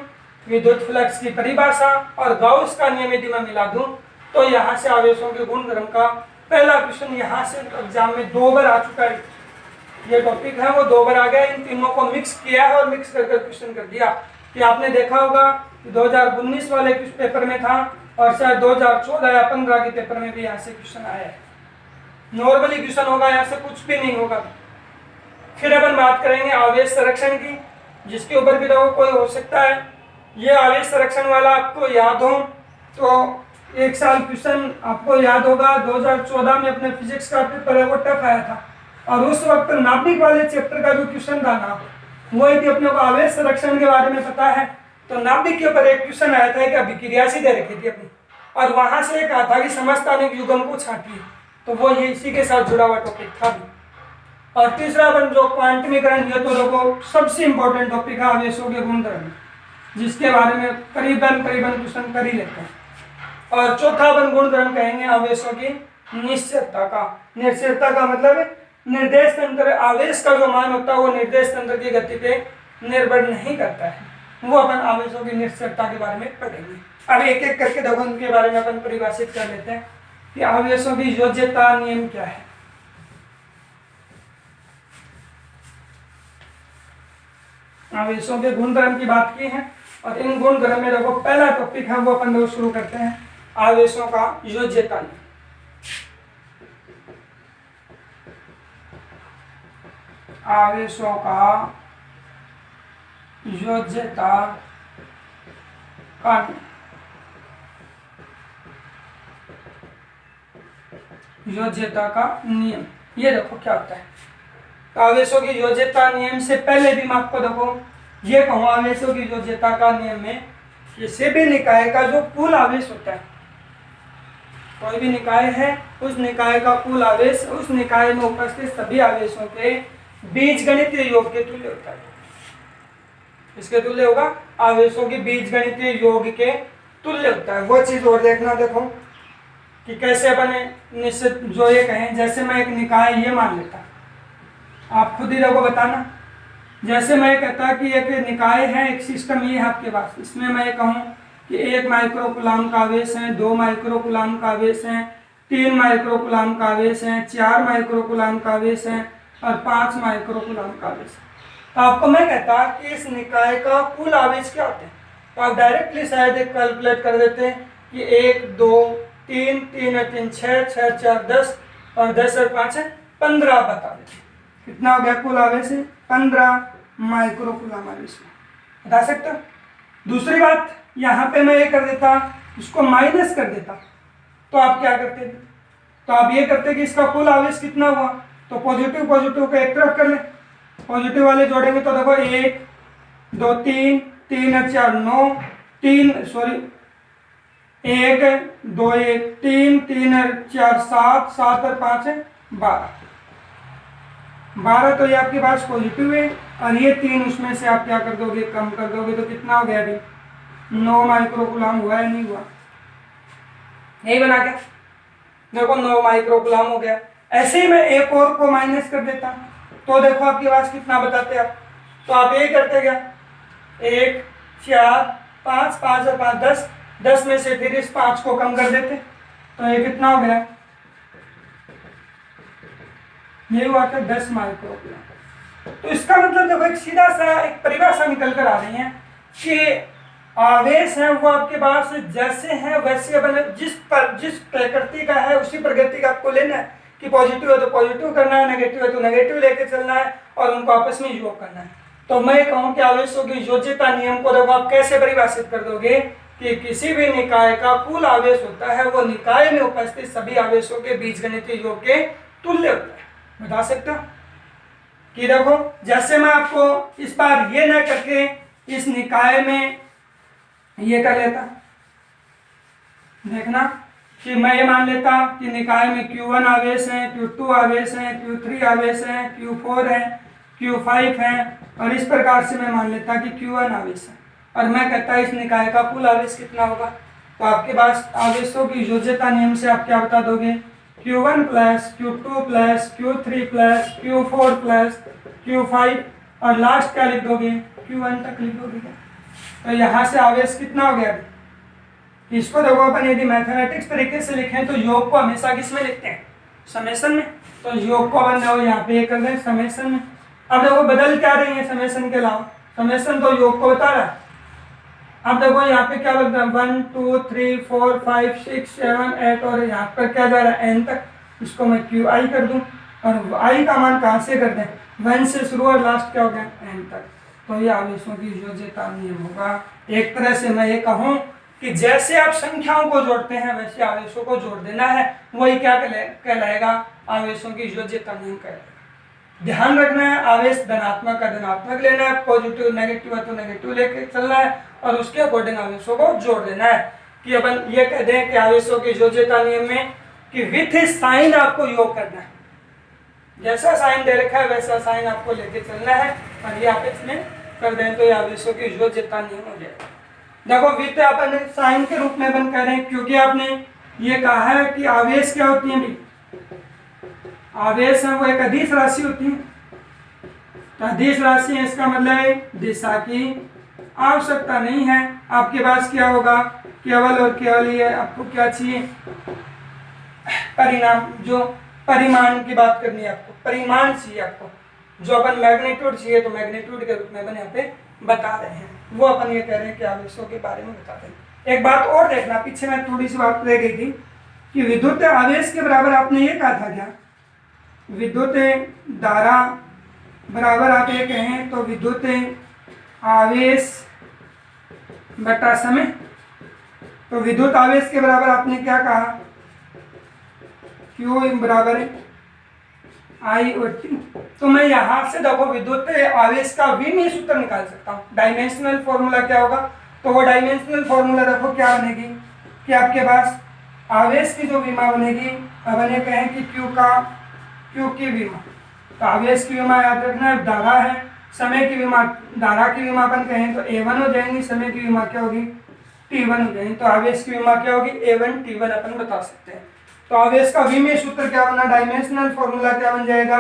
विद्युत फ्लक्स की परिभाषा और गाउस का नियम यदि मैं मिला दूं तो यहाँ से आवेशों के गुण धर्म का पहला क्वेश्चन यहाँ से एग्जाम में 2 बार आ चुका है। ये टॉपिक है वो 2 बार आ गया। इन तीनों को मिक्स किया है और मिक्स करके क्वेश्चन कर दिया। कि आपने देखा होगा 2019 वाले पेपर में था और शायद 2014 या 15 के पेपर में भी यहाँ से क्वेश्चन आया है। नॉर्मली क्वेश्चन होगा, यहाँ से कुछ भी नहीं होगा। फिर अपन बात करेंगे आवेश संरक्षण की, जिसके ऊपर भी देखो कोई हो सकता है ये आवेश संरक्षण वाला आपको याद हो तो एक साल क्वेश्चन आपको याद होगा 2014 में अपने फिजिक्स का पेपर है वो टफ आया था, और उस वक्त नाभिक वाले चैप्टर का जो क्वेश्चन था ना वो यदि अपने को आवेश संरक्षण के बारे में पता है तो नाभिक के ऊपर एक क्वेश्चन आया था कि अभिक्रिया सी दे रखी थी अपनी, और वहां से कहा था कि समस्थानिक युग्म को छांटिए। तो वो ये इसी के साथ जुड़ा हुआ टॉपिक था भी। और तीसरा अपन जो क्वांटमीकरण, ये तो देखो सबसे इंपॉर्टेंट टॉपिक है आवेशों के गुणधर्म, जिसके बारे में करीबन क्वेश्चन कर ही लेते हैं। और चौथा अपन गुणधर्म कहेंगे आवेशों की निश्चलता का। निश्चलता का मतलब निर्देश तंत्र, आवेश का जो मान होता है वो निर्देश तंत्र की गति पे निर्भर नहीं करता है, वो अपन आवेशों की निश्चलता के बारे में पढ़ेंगे। अब एक एक करके देखो उनके बारे में अपन परिभाषित कर लेते हैं कि आवेशों की योज्यता नियम क्या है। आवेशों के गुणधर्म की बात की है, और इन गुणधर्म में देखो पहला टॉपिक है वो अपन लोग शुरू करते हैं, आवेशों का योज्यता नियम। आवेशों का योज्यता का योज्यता का नियम, ये देखो क्या होता है। तो आवेशों की योज्यता नियम से पहले भी मैं आपको देखो ये कहूँ, आवेशों की योज्यता का नियम में किसी भी निकाय का जो कुल आवेश होता है, कोई भी निकाय है उस निकाय का कुल आवेश उस निकाय में उपस्थित सभी आवेशों के बीजगणितीय योग के तुल्य होता है। इसके तुल्य होगा, आवेशों के बीजगणितीय योग के तुल्य होता है। वो चीज और देखना, देखो कि कैसे अपने निश्चित जो ये कहें, जैसे मैं एक निकाय ये मान लेता, आप खुद ही देखो बताना। जैसे मैं कहता कि एक निकाय है, एक सिस्टम ये है आपके पास, इसमें मैं कहूँ कि 1 माइक्रोकूलम का आवेश है, 2 माइक्रोकूलम का आवेश है, 3 माइक्रोकूलम का आवेश है, 4 माइक्रोकूलम का आवेश है और 5 माइक्रोकूलम का आवेश है। तो आपको मैं कहता कि इस निकाय का कुल आवेश क्या होते हैं, तो आप डायरेक्टली शायद एक कैलकुलेट कर देते हैं कि 1 2 3 3 और 3 6 6 4 10 और 10 और 5 है 15 बता देते। कितना हो गया कुल आवेश है? 15 माइक्रोकूलम आवेश बता सकते हो। दूसरी बात, यहाँ पे मैं ये कर देता, इसको माइनस कर देता, तो आप क्या करते थे? तो आप ये करते कि इसका कुल आवेश कितना हुआ, तो पॉजिटिव पॉजिटिव को एक तरफ कर ले, पॉजिटिव वाले जोड़ेंगे तो देखो 1 2 3 3 और 4 9 3 सॉरी 1 2 1 3 3 और 4 7 7 और 5 है 12 12। तो ये आपके पास पॉजिटिव है और ये 3 उसमें से आप क्या कर दोगे, कम कर दोगे, तो कितना हो गया अभी 9 माइक्रोकूलम हुआ है, नहीं हुआ? यही बना क्या, देखो 9 माइक्रोकूलम हो गया। ऐसे ही मैं एक और को माइनस कर देता, तो देखो आपके पास कितना बताते आप, तो आप ये करते क्या, 1 4 5 5 और 5 10 10 में से फिर इस 5 को कम कर देते, तो ये कितना हो गया, ये हुआ था 10 माइक्रोकूलम। तो इसका मतलब देखो एक सीधा सा एक परिभाषा निकल कर आ रही है कि आवेश है वो आपके पास जैसे है वैसे बने, जिस प्रकृति का है उसी प्रकृति का आपको लेना है कि पॉजिटिव है तो पॉजिटिव करना है, नेगेटिव है तो नेगेटिव लेके चलना है और उनको आपस में योग करना है। तो मैं कहूँ कि आवेशों की योज्यता नियम को देखो आप कैसे परिभाषित कर दोगे कि किसी भी निकाय का कुल आवेश होता है वो निकाय में उपस्थित सभी आवेशों के बीजगणितीय योग के तुल्य होता है। बता सकते हो कि देखो जैसे मैं आपको इस बार ये न करके इस निकाय में ये कर लेता, देखना कि मैं ये मान लेता कि निकाय में Q1 आवेश है, Q2 आवेश है, Q3 आवेश है, Q4 है, Q5 है, और इस प्रकार से मैं मान लेता कि Q1 आवेश है और मैं कहता इस निकाय का कुल आवेश कितना होगा। तो आपके पास आवेशों की योज्यता नियम से आप क्या बता दोगे, Q1 plus Q2 plus Q3 plus Q4 plus Q5 और लास्ट क्या लिख दोगे, Q1 तक लिख दोगे। तो यहाँ से आवेश कितना हो गया, इसको देखो अपन यदि मैथमेटिक्स तरीके से लिखें तो योग को हमेशा किस में लिखते हैं, समेशन में। तो योग को अपन देखो यहाँ पे कर दें समेशन में। अब देखो बदल क्या रही है समेशन के अलावा, समेशन तो योग को बता रहा है। अब देखो यहाँ पे क्या बता है 1 2 3 4 5 6 7 8 और यहाँ पर क्या जा रहा है n तक, इसको मैं QI कर दूं और I का मान कहाँ से कर दें, 1 से शुरू और लास्ट क्या हो गया n तक। तो ये आवेशों की योज्यता नियम होगा। एक तरह से मैं ये कहूँ कि जैसे आप संख्याओं को जोड़ते हैं वैसे आवेशों को जोड़ देना है, वही क्या कहलाएगा, आवेशों की योज्यता नियम कहलाएगा। ध्यान रखना है आवेश धनात्मक का धनात्मक लेना है, पॉजिटिव नेगेटिव है तो नेगेटिव लेके चलना है और उसके अकॉर्डिंग आवेशों को जोड़ देना है। कि अपन ये कह दें कि आवेशों की योज्यता नियम में कि विथ साइन आपको योग करना है, जैसा साइन दे रखा है वैसा साइन आपको लेके चलना है, और ये आप इसमें कर दें तो ये आवेशों की योग जितना नियम हो जाएगा। देखो विथ अपन साइन के रूप में अपन कह रहे हैं क्योंकि आपने ये कहा है कि आवेश क्या होती है भी, आवेश है वो एक अदिश राशि होती है, तो अदिश राशि है इसका मतलब है दिशा की आवश्यकता नहीं है। आपके पास क्या होगा, केवल और केवल ये आपको क्या चाहिए, परिणाम, जो परिमाण की बात करनी है आपको, परिमाण चाहिए आपको, जो अपन मैग्नीट्यूड चाहिए तो मैग्नीट्यूड के रूप में अपन यहाँ पे बता रहे हैं, वो अपन ये कह रहे हैं कि आवेशों के बारे में बताते हैं। एक बात और देखना, पीछे में थोड़ी सी बात रह गई थी कि विद्युत आवेश के बराबर आपने ये कहा था क्या, विद्युत धारा बराबर आप ये कहें तो विद्युत आवेश बटा समय, तो विद्युत आवेश के बराबर आपने क्या कहा, Q बराबर है I और T। तो मैं यहां से देखो विद्युत आवेश का विमीय सूत्र निकाल सकता हूँ। डायमेंशनल फॉर्मूला क्या होगा, तो वो डायमेंशनल फॉर्मूला देखो क्या बनेगी कि आपके पास आवेश की जो विमा बनेगी, अपन ये कहें कि Q की विमा, तो आवेश की विमा याद रखना है धारा है, समय की विमा, धारा की विमा अपन कहें तो A1 हो जाएंगी, समय की विमा क्या होगी T1 हो जाएंगी, तो आवेश की विमा क्या होगी A1 T1 अपन बता सकते हैं। तो आवेश का विमीय सूत्र क्या बना, डायमेंशनल फॉर्मूला क्या बन जाएगा,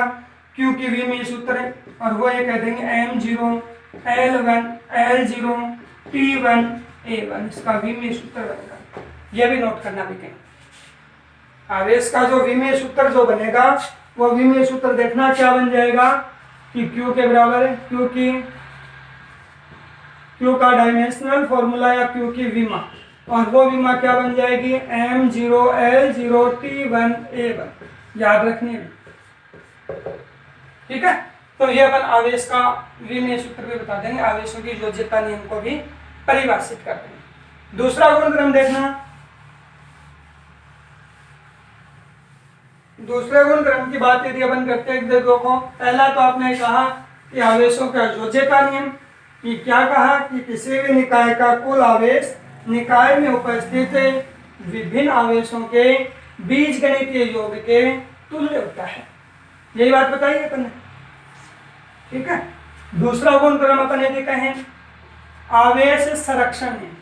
Q की विमीय सूत्र है, और वो ये कह देंगे M0 L1 L0 T1 A1, इसका विमीय सूत्र बनेगा। ये भी नोट करना भी कहीं, आवेश का जो विमीय सूत्र जो बनेगा वो विमीय सूत्र देखना क्या बन जाएगा कि Q के बराबर है, Q का डायमेंशनल फॉर्मूला या Q की विमा, और वो विमा क्या बन जाएगी M0 L0 T1 A1, याद रखनी है, ठीक है। तो ये अपन आवेश का विमीय सूत्र भी बता देंगे, आवेशों की योज्यता नियम को भी परिभाषित कर देंगे। दूसरा गुणक्रम देखना, दूसरे गुणक्रम की बात यदि अपन करते हैं, देखो पहला तो आपने कहा कि आवेशों का योज्यता नियम, कि क्या कहा कि किसी भी निकाय का कुल आवेश निकाय में उपस्थित विभिन्न आवेशों के बीजगणितीय योग के तुल्य होता है, यही बात बताइए अपन ने, ठीक है। दूसरा गुणक्रम अपन यदि कहें आवेश संरक्षण नियम,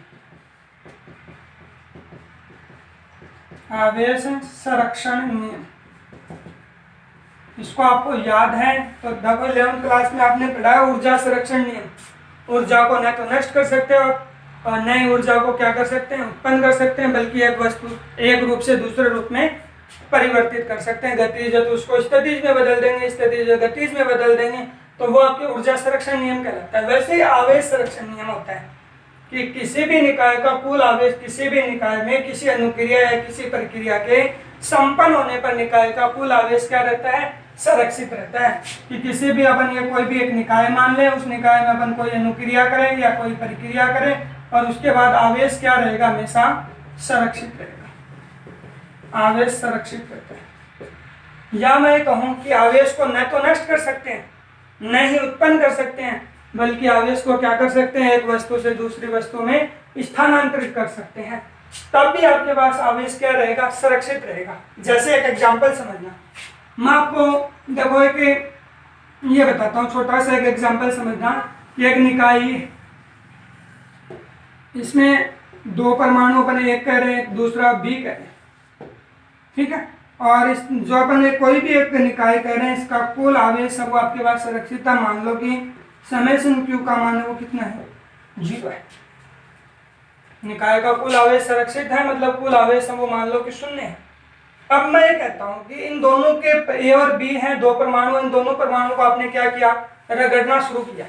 आवेश संरक्षण नियम, इसको आपको याद है तो 11th क्लास में आपने पढ़ा है ऊर्जा संरक्षण नियम। ऊर्जा को न तो नष्ट कर सकते हो और नई ऊर्जा को क्या कर सकते हैं, उत्पन्न कर सकते हैं, बल्कि एक वस्तु एक रूप से दूसरे रूप में परिवर्तित कर सकते हैं। गतिज है तो उसको स्थितिज में बदल देंगे, स्थितिज है गतिज में बदल देंगे, तो वो आपके ऊर्जा संरक्षण नियम कहलाता है। वैसे ही आवेश संरक्षण नियम होता है कि किसी भी निकाय का कुल आवेश किसी भी निकाय में किसी अनुक्रिया या किसी प्रक्रिया के संपन्न होने पर निकाय का कुल आवेश क्या रहता है, संरक्षित रहता है। कि किसी भी अपन ये कोई भी एक निकाय मान लें, उस निकाय में अपन कोई अनुक्रिया करें या कोई प्रक्रिया करें और उसके बाद आवेश क्या रहेगा, हमेशा संरक्षित रहेगा, आवेश संरक्षित रहता है। या मैं कहूँ कि आवेश को न तो नष्ट कर सकते हैं न ही उत्पन्न कर सकते हैं, बल्कि आवेश को क्या कर सकते हैं, एक वस्तु से दूसरी वस्तु में स्थानांतरित कर सकते हैं, तब भी आपके पास आवेश क्या रहेगा, सुरक्षित रहेगा। जैसे एक एग्जांपल समझना, मैं आपको देखो एक ये बताता हूँ, छोटा सा एक एग्जांपल समझना कि एक निकाय, इसमें दो परमाणु अपन एक कह रहे हैं दूसरा बी कह रहे हैं, ठीक है। और इस जो अपन कोई भी एक निकाय कह रहे हैं इसका कुल आवेश सब आपके पास सुरक्षित है। मान लो कि समेशन क्यू का मान है वो कितना है, 0 है। निकाय का कुल आवेश सुरक्षित है, मतलब कुल आवेश वो मान लो कि 0 है। अब मैं ये कहता हूं कि इन दोनों के ए और बी हैं दो परमाणु, इन दोनों परमाणु को आपने क्या किया, रगड़ना शुरू किया।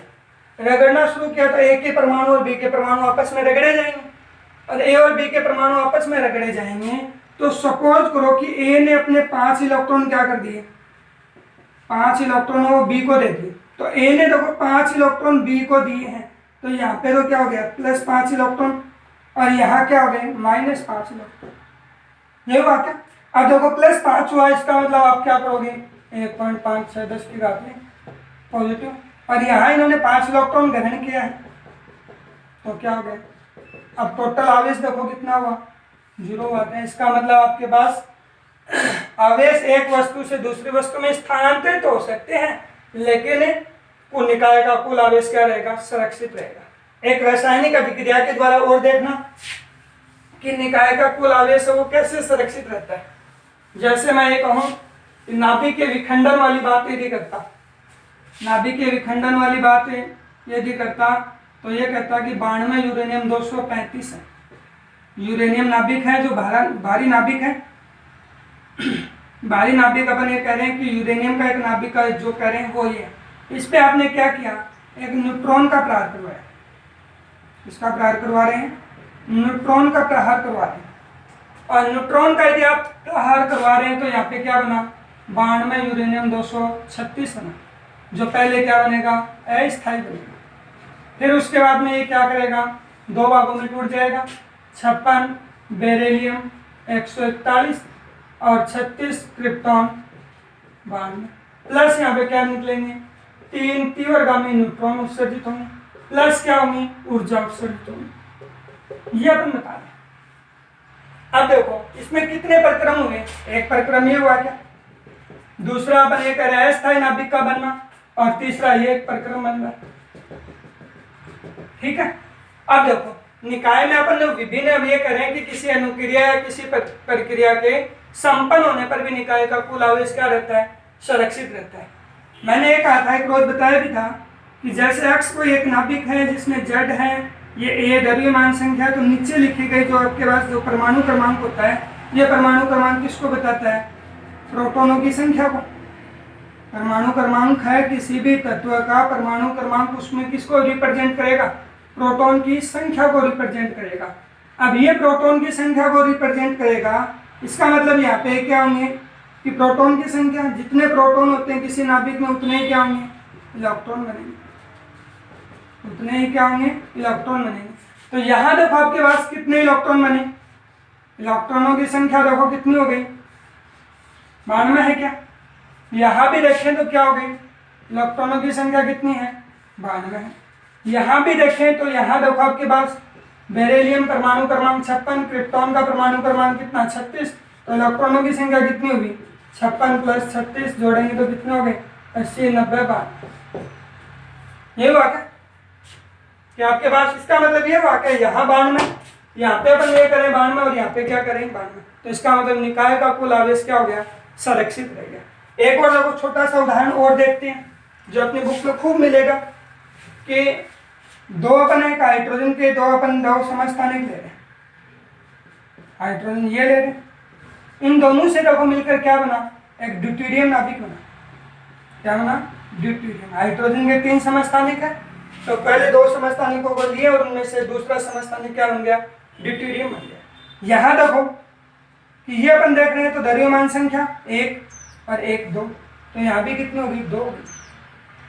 रगड़ना शुरू किया तो ए के परमाणु और बी के परमाणु आपस में रगड़े जाएंगे, और ए और बी के परमाणु आपस में रगड़े जाएंगे। तो सपोज करो कि ए ने अपने 5 इलेक्ट्रॉन क्या कर दिए, 5 इलेक्ट्रॉन वो बी को दे दिए। तो ए ने देखो 5 इलेक्ट्रॉन बी को दिए हैं, तो यहाँ पे तो क्या हो गया +5 इलेक्ट्रॉन, और यहाँ क्या हो गए -5 इलेक्ट्रॉन। ये हुआ क्या, अब देखो +5 हुआ, इसका मतलब आप क्या करोगे 1.5×10 की घात में पॉजिटिव, और यहाँ इन्होंने 5 इलेक्ट्रॉन ग्रहण किया है, तो क्या हो गया, अब टोटल आवेश देखो कितना हुआ, 0 हुआ है। इसका मतलब आपके पास आवेश एक वस्तु से दूसरी वस्तु में स्थानांतरित तो हो सकते हैं, लेकिन कुल निकाय का कुल आवेश क्या रहेगा, संरक्षित रहेगा। एक रासायनिक अभिक्रिया के द्वारा और देखना कि निकाय का कुल आवेश है वो कैसे संरक्षित रहता है। जैसे मैं ये कहूँ नाभिक के विखंडन वाली बात यदि करता, नाभिक के विखंडन वाली बात यदि करता तो ये कहता कि 92 यूरेनियम 235 है। यूरेनियम नाभिक है जो भारी नाभिक है। भारी नाभिक अपन ये कह रहे हैं कि यूरेनियम का एक नाभिक का जो कह रहे हैं वो ये है। इस पे आपने क्या किया, एक न्यूट्रॉन का प्रहार करवाया। इसका प्रहार करवा रहे हैं, न्यूट्रॉन का प्रहार करवा रहे हैं। और न्यूट्रॉन का यदि आप प्रहार करवा रहे हैं तो यहाँ पे क्या बना, 92 यूरेनियम 236 बना, जो पहले क्या बनेगा, अस्थायी बनेगा। फिर उसके बाद में ये क्या करेगा, 2 भागों में टूट जाएगा। 56 बेरिलियम 141 और 36 क्रिप्टॉन 92, प्लस यहाँ पे क्या निकलेंगे, 3 तीव्रगामी न्यूट्रॉन उत्सर्जित होंगे, प्लस क्या होंगी, ऊर्जा उत्सर्जित होंगी। ये अपन बता रहे। अब देखो इसमें कितने प्रक्रम हुए, एक प्रक्रम ये हुआ क्या, दूसरा अपन ये कह रहे हैं अस्थायी नाभिक का बनना, और तीसरा ये एक प्रक्रम बन रहा है। ठीक है। अब देखो निकाय में अपन लोग विभिन्न, अब ये कह रहे हैं कि किसी अनुक्रिया या किसी प्रक्रिया के संपन्न होने पर भी निकाय का कुल आवेश क्या रहता है, संरक्षित रहता है। मैंने ये कहा था, एक रोज बताया भी था कि जैसे x कोई एक नाभिक है जिसमें z है, ये द्रव्यमान संख्या, तो नीचे लिखी गई जो आपके पास जो परमाणु क्रमांक होता है, ये परमाणु क्रमांक किसको बताता है, प्रोटॉनों की संख्या को। परमाणु क्रमांक है किसी भी तत्व का, परमाणु क्रमांक उसमें किसको रिप्रेजेंट करेगा, प्रोटॉन की संख्या को रिप्रेजेंट करेगा। अब ये प्रोटॉन की संख्या को रिप्रेजेंट करेगा, इसका मतलब यहाँ पे क्या होंगे कि प्रोटॉन की संख्या, जितने प्रोटॉन होते हैं किसी नाभिक में उतने ही क्या होंगे, इलेक्ट्रॉन बनेंगे, उतने ही क्या होंगे, इलेक्ट्रॉन बनेंगे। तो यहाँ देखो आपके पास कितने इलेक्ट्रॉन बने, इलेक्ट्रॉनों की संख्या देखो कितनी हो गई, 92 है क्या। यहाँ भी देखें तो क्या हो गई, इलेक्ट्रॉनों की संख्या कितनी है, 92 है। यहाँ भी देखें तो यहाँ देखो आपके पास बेरिलियम परमाणु क्रमांक 56, क्रिप्टॉन का परमाणु क्रमांक कितना, 36, तो इलेक्ट्रॉनों की संख्या कितनी होगी, 56 + 36 जोड़ेंगे तो कितने हो गए, 80, 90, 92। ये हुआ क्या कि आपके पास, इसका मतलब ये हुआ क्या, यहाँ 92, यहाँ पे अपन ये करें 92 और यहाँ पे क्या करें 92, तो इसका मतलब निकाय का कुल आवेश क्या हो गया, संरक्षित रह गया। एक और देखो छोटा सा उदाहरण और देखते हैं जो अपनी बुक में खूब मिलेगा कि दो अपन एक हाइड्रोजन के दो समस्थानिक ले रहे हैं, हाइड्रोजन ये ले रहे हैं, इन दोनों से देखो मिलकर क्या बना, एक ड्यूटेरियम नाभिक बना। क्या बना, ड्यूटेरियम। हाइड्रोजन के 3 समस्थानिक है, तो पहले 2 समस्थानिकों को लिए और उनमें से दूसरा समस्थानिक क्या बन गया, ड्यूटेरियम बन गया। यहाँ देखो कि ये अपन देख रहे हैं तो द्रव्यमान संख्या 1 और 1 2, तो यहाँ भी कितनी होगी, 2 होगी।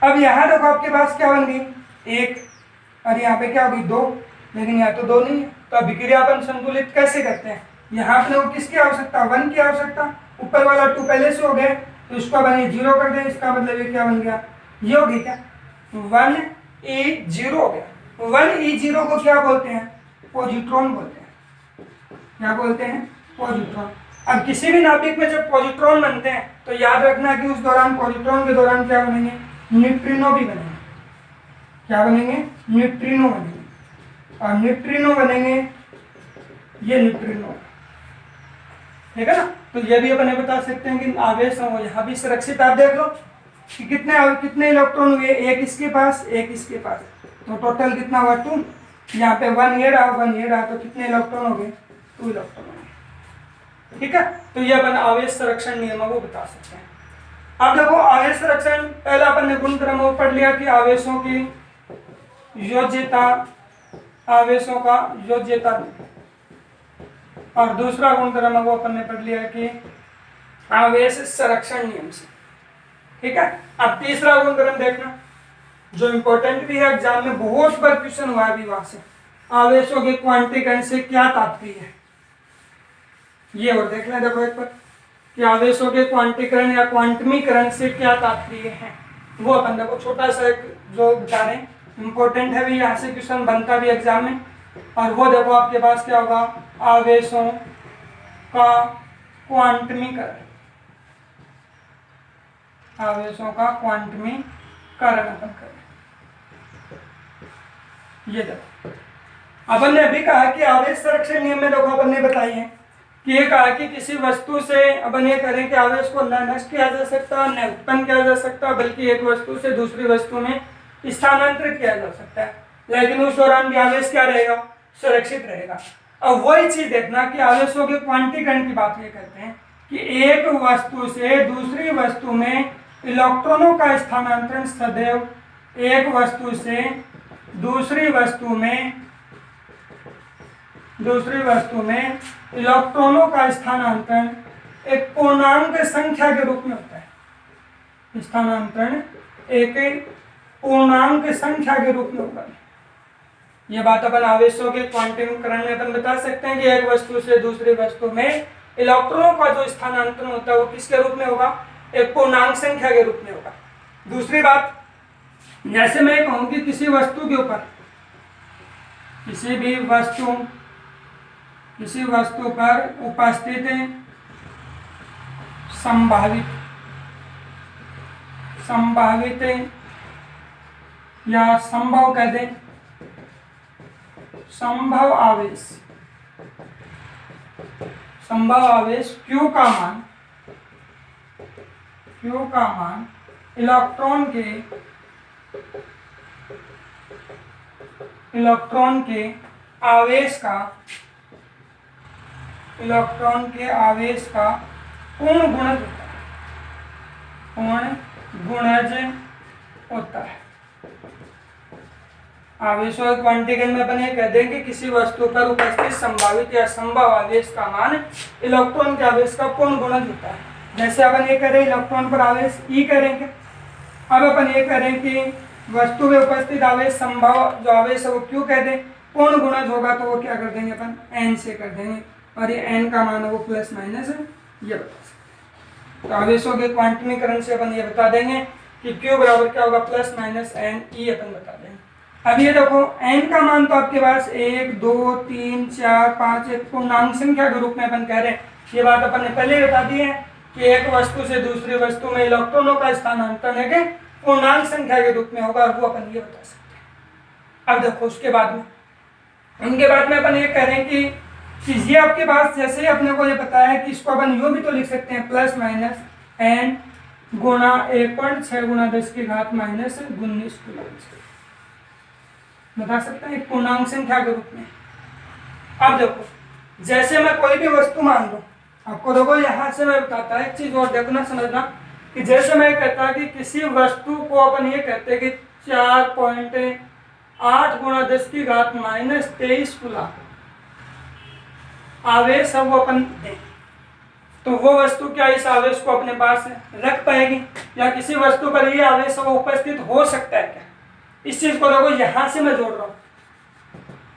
अब यहाँ देखो आपके पास क्या बन गई, 1 और यहाँ पे क्या होगी, 2, लेकिन यहाँ तो 2 नहीं है। तो अभिक्रिया अपन संतुलित कैसे करते हैं, यहाँ अपने को किसकी आवश्यकता, 1 की आवश्यकता, ऊपर वाला 2 पहले से हो गए तो इसको बने 0 कर दें, इसका मतलब ये क्या बन गया, ये हो गई क्या, 1E0 हो गया। 1E0 को क्या बोलते हैं, पॉजिट्रॉन बोलते हैं। क्या बोलते हैं, पॉजिट्रॉन। अब किसी भी नाभिक में जब पॉजिट्रॉन बनते हैं तो याद रखना कि उस दौरान, पॉजिट्रॉन के दौरान क्या बनेंगे, न्यूट्रिनो भी बनेंगे। क्या बनेंगे, न्यूट्रिनो बनेंगे, और न्यूट्रिनो बनेंगे, ये न्यूट्रिनो, ठीक है ना। तो ये भी अपन बता सकते हैं कि आवेश हो यहाँ भी सुरक्षित। आप देख लो कि कितने इलेक्ट्रॉन हुए, एक इसके पास, एक इसके पास, तो टोटल कितना हुआ, 2। यहाँ पे 1 ये रहा, 1 ये रहा, तो कितने इलेक्ट्रॉन हो गए, 2 इलेक्ट्रॉन हो गए। ठीक है, तो ये अपन आवेश संरक्षण नियमों को बता सकते हैं। अब देखो आवेश संरक्षण, पहला अपन ने गुणक्रम पढ़ लिया कि आवेशों की योज्यता, आवेशों का योज्यता, और दूसरा गुणक्रम वो अपन ने पढ़ लिया कि आवेश संरक्षण नियम से। ठीक है, अब तीसरा गुणक्रम देखना जो इंपॉर्टेंट भी है, एग्जाम में बहुत बार क्वेश्चन हुआ है भी वहां से, आवेशों के क्वांटीकरण से क्या तात्पर्य है, ये और देख लें। देखो एक बार कि आवेशों के क्वांटीकरण या क्वांटमीकरण से क्या तात्पर्य है, वो अपन देखो छोटा सा एक जो बता रहे हैं, इंपॉर्टेंट है भी, यहाँ से क्वेश्चन बनता भी एग्जाम में। और वो देखो आपके पास क्या होगा, आवेशों का क्वांटमीकरण, आवेशों का क्वांटमीकरण अपन करें। ये देखो अपन ने अभी कहा कि आवेश संरक्षण नियम में देखो अपन ने बताई है कि ये कहा कि किसी वस्तु से अपन ये करें कि आवेश को न नष्ट किया जा सकता, न उत्पन्न किया जा सकता, बल्कि एक वस्तु से दूसरी वस्तु में स्थानांतरित किया जा सकता है, लेकिन उस दौरान भी आवेश क्या रहेगा, सुरक्षित रहेगा। अब वही चीज देखना कि आवेशों के क्वांटीकरण की बात ये करते हैं कि एक वस्तु से दूसरी वस्तु में इलेक्ट्रॉनों का स्थानांतरण सदैव एक वस्तु से दूसरी वस्तु में इलेक्ट्रॉनों का स्थानांतरण एक पूर्णांक संख्या के रूप में होता है। स्थानांतरण एक पूर्णांक संख्या के रूप में होगा। यह बात अपन आवेशों के क्वांटीकरण में अपन बता सकते हैं कि एक वस्तु से दूसरी वस्तु में इलेक्ट्रॉनों का जो स्थानांतरण होता है वो किसके रूप में होगा, एक पूर्णांक संख्या के रूप में होगा। दूसरी बात, जैसे मैं कहूं कि किसी वस्तु के ऊपर किसी वस्तु पर उपस्थित संभावित या संभव कह दें संभव आवेश Q का मान इलेक्ट्रॉन के आवेश का पूर्ण गुणज होता है। आवेशों के क्वांटीकरण में अपन ये कह दें कि किसी वस्तु पर उपस्थित संभावित या संभव आवेश का मान इलेक्ट्रॉन के आवेश का पूर्ण गुणज होता है। जैसे अपन ये करें इलेक्ट्रॉन पर आवेश E करेंगे, अब अपन ये करें कि वस्तु में उपस्थित आवेश संभव जो आवेश है वो Q कह दें, पूर्ण गुणज होगा तो वो क्या कर देंगे अपन N से कर देंगे, और ये N का मान है वो प्लस माइनस है, ये बता सकते। तो आवेशों के क्वांटमीकरण से अपन ये बता देंगे कि Q बराबर क्या होगा, प्लस माइनस N E अपन बता देंगे। अब ये देखो N का मान तो आपके पास 1 2 3 4 5 एक पूर्णांक संख्या के रूप में अपन कह रहे हैं। ये बात अपन ने पहले बता दी है कि एक वस्तु से दूसरी वस्तु में इलेक्ट्रॉनों का स्थानांतरण है कि पूर्णांक संख्या के रूप में होगा, और वो अपन ये बता सकते हैं। अब देखो उसके बाद में अपन ये कह रहे हैं कि ये आपके पास जैसे ही अपने को ये बताया है कि इसको अपन यूं भी तो लिख सकते हैं प्लस माइनस N गुणा 1.6 गुणा 10 की घात माइनस 19 बता सकते हैं पूर्णांक संख्या के रूप में। अब देखो जैसे मैं कोई भी वस्तु मान लूं, आपको देखो यहाँ से मैं बताता है एक चीज और देखना समझना कि जैसे मैं कहता कि किसी वस्तु को अपन ये कहते हैं कि 4.8 गुणा 10 की घात माइनस 23 कूलम आवेश है वो अपन दें, तो वो वस्तु क्या इस आवेश को अपने पास रख पाएगी, या किसी वस्तु पर ये आवेश वो उपस्थित हो सकता है क्या। इस चीज को देखो यहाँ से मैं जोड़ रहा हूँ,